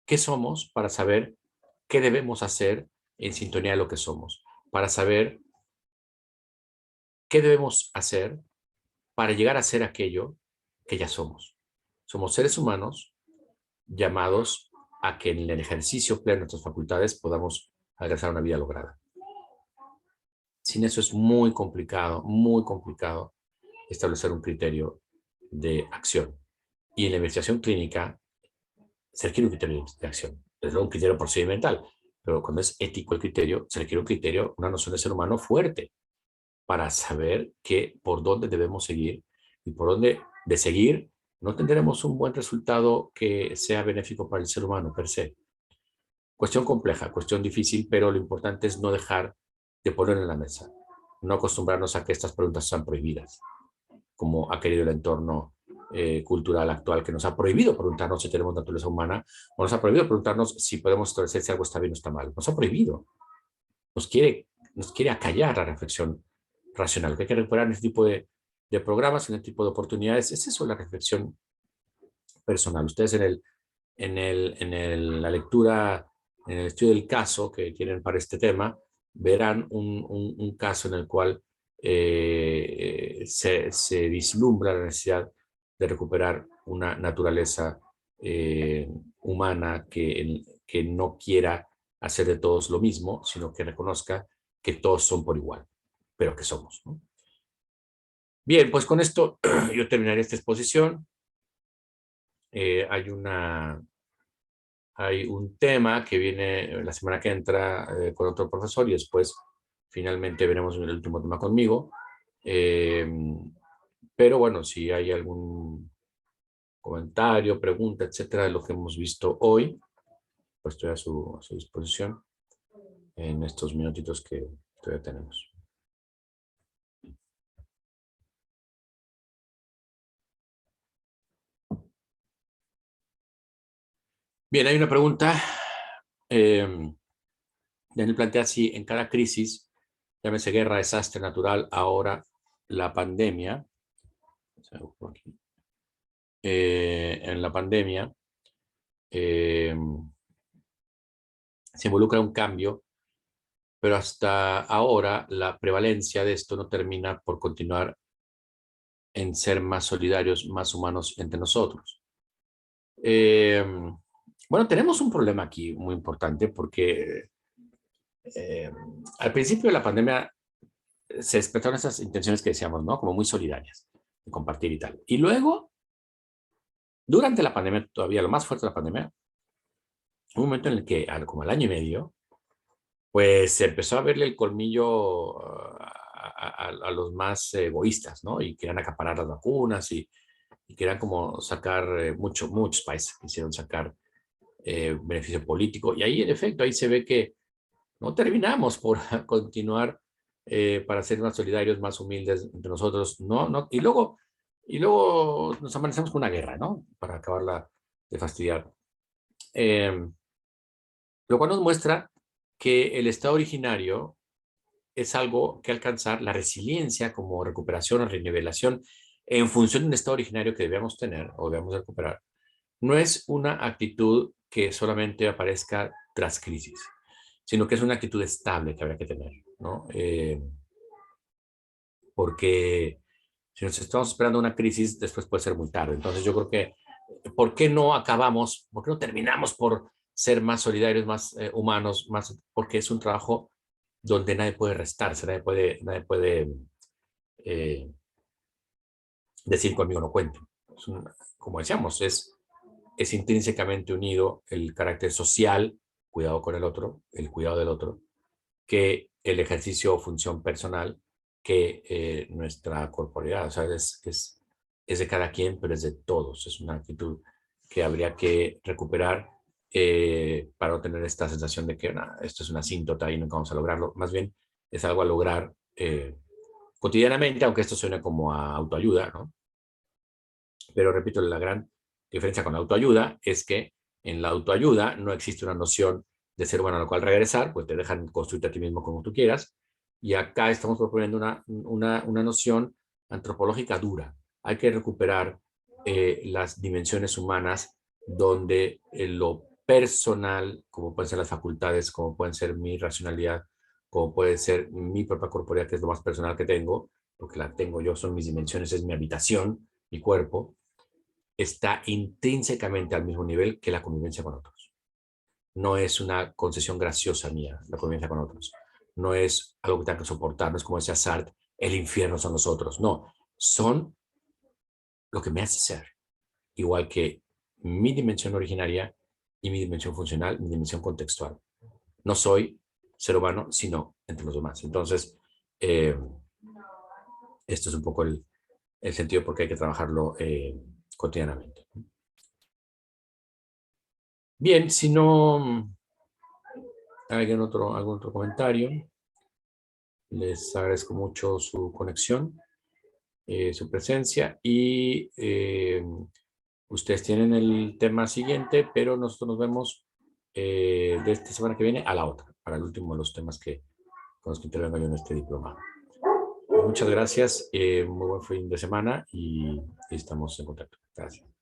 qué somos para saber qué debemos hacer en sintonía de lo que somos, para saber qué debemos hacer para llegar a ser aquello que ya somos. Somos seres humanos llamados a que en el ejercicio pleno de nuestras facultades podamos alcanzar una vida lograda. Sin eso es muy complicado establecer un criterio de acción. Y en la investigación clínica se requiere un criterio de acción. Es un criterio procedimental, pero cuando es ético el criterio, se requiere un criterio, una noción de ser humano fuerte para saber por dónde debemos seguir y por dónde de seguir no tendremos un buen resultado que sea benéfico para el ser humano per se. Cuestión compleja, cuestión difícil, pero lo importante es no dejar de ponerlo en la mesa, no acostumbrarnos a que estas preguntas sean prohibidas, como ha querido el entorno cultural actual, que nos ha prohibido preguntarnos si tenemos naturaleza humana, o nos ha prohibido preguntarnos si podemos establecer si algo está bien o está mal. Nos ha prohibido, nos quiere acallar la reflexión racional. Lo que hay que recuperar en este tipo de programas, en este tipo de oportunidades, es eso, la reflexión personal. Ustedes la lectura, en el estudio del caso que tienen para este tema, verán un caso en el cual se vislumbra la necesidad de recuperar una naturaleza humana que no quiera hacer de todos lo mismo, sino que reconozca que todos son por igual, pero que somos, ¿no? Bien, pues con esto yo terminaré esta exposición. Hay un tema que viene la semana que entra con otro profesor y después finalmente veremos el último tema conmigo. Pero bueno, si hay algún comentario, pregunta, etcétera, de lo que hemos visto hoy, pues estoy a su disposición en estos minutitos que todavía tenemos. Bien, hay una pregunta. Daniel plantea si en cada crisis, llámese guerra, desastre natural, ahora la pandemia, en la pandemia se involucra un cambio, pero hasta ahora la prevalencia de esto no termina por continuar en ser más solidarios, más humanos entre nosotros. Bueno, tenemos un problema aquí muy importante porque al principio de la pandemia se despertaron esas intenciones que decíamos, ¿no? Como muy solidarias, de compartir y tal. Y luego, durante la pandemia, todavía lo más fuerte de la pandemia, un momento en el que, como al año y medio, pues se empezó a verle el colmillo a los más egoístas, ¿no? Y querían acaparar las vacunas y querían como sacar, muchos países quisieron sacar beneficio político. Y ahí, en efecto, ahí se ve que no terminamos por continuar para ser más solidarios, más humildes entre nosotros. No, no, y luego nos amanecemos con una guerra, ¿no? Para acabarla de fastidiar. Lo cual nos muestra que el estado originario es algo que alcanzar, la resiliencia como recuperación o renivelación en función de un estado originario que debemos tener o debemos recuperar, no es una actitud que solamente aparezca tras crisis, sino que es una actitud estable que habrá que tener, ¿no? Porque si nos estamos esperando una crisis, después puede ser muy tarde. Entonces yo creo que, ¿por qué no acabamos, por qué no terminamos por ser más solidarios, más humanos, más, porque es un trabajo donde nadie puede restarse, nadie puede decir conmigo no cuenten. Es como decíamos, es intrínsecamente unido el carácter social, cuidado con el otro, el cuidado del otro, que el ejercicio o función personal, que nuestra corporeidad. O sea, es de cada quien, pero es de todos. Es una actitud que habría que recuperar para no tener esta sensación de que esto es una asíntota y nunca vamos a lograrlo. Más bien, es algo a lograr cotidianamente, aunque esto suene como a autoayuda, ¿no? Pero repito, la gran diferencia con la autoayuda es que en la autoayuda no existe una noción de ser humano a la cual regresar, pues te dejan construirte a ti mismo como tú quieras. Y acá estamos proponiendo una noción antropológica dura. Hay que recuperar las dimensiones humanas donde lo personal, como pueden ser las facultades, como pueden ser mi racionalidad, como puede ser mi propia corporeidad, que es lo más personal que tengo, porque la tengo yo, son mis dimensiones, es mi habitación, mi cuerpo, está intrínsecamente al mismo nivel que la convivencia con otros. No es una concesión graciosa mía, la convivencia con otros. No es algo que tenga que soportar, no es como decía Sartre, el infierno son los otros. No, son lo que me hace ser. Igual que mi dimensión originaria y mi dimensión funcional, mi dimensión contextual. No soy ser humano, sino entre los demás. Entonces, esto es un poco el sentido porque hay que trabajarlo cotidianamente. Bien, si no algún otro comentario, les agradezco mucho su conexión, su presencia y ustedes tienen el tema siguiente, pero nosotros nos vemos de esta semana que viene a la otra, para el último de los temas con los que intervengo yo en este diploma. Muchas gracias, muy buen fin de semana y estamos en contacto. Gracias.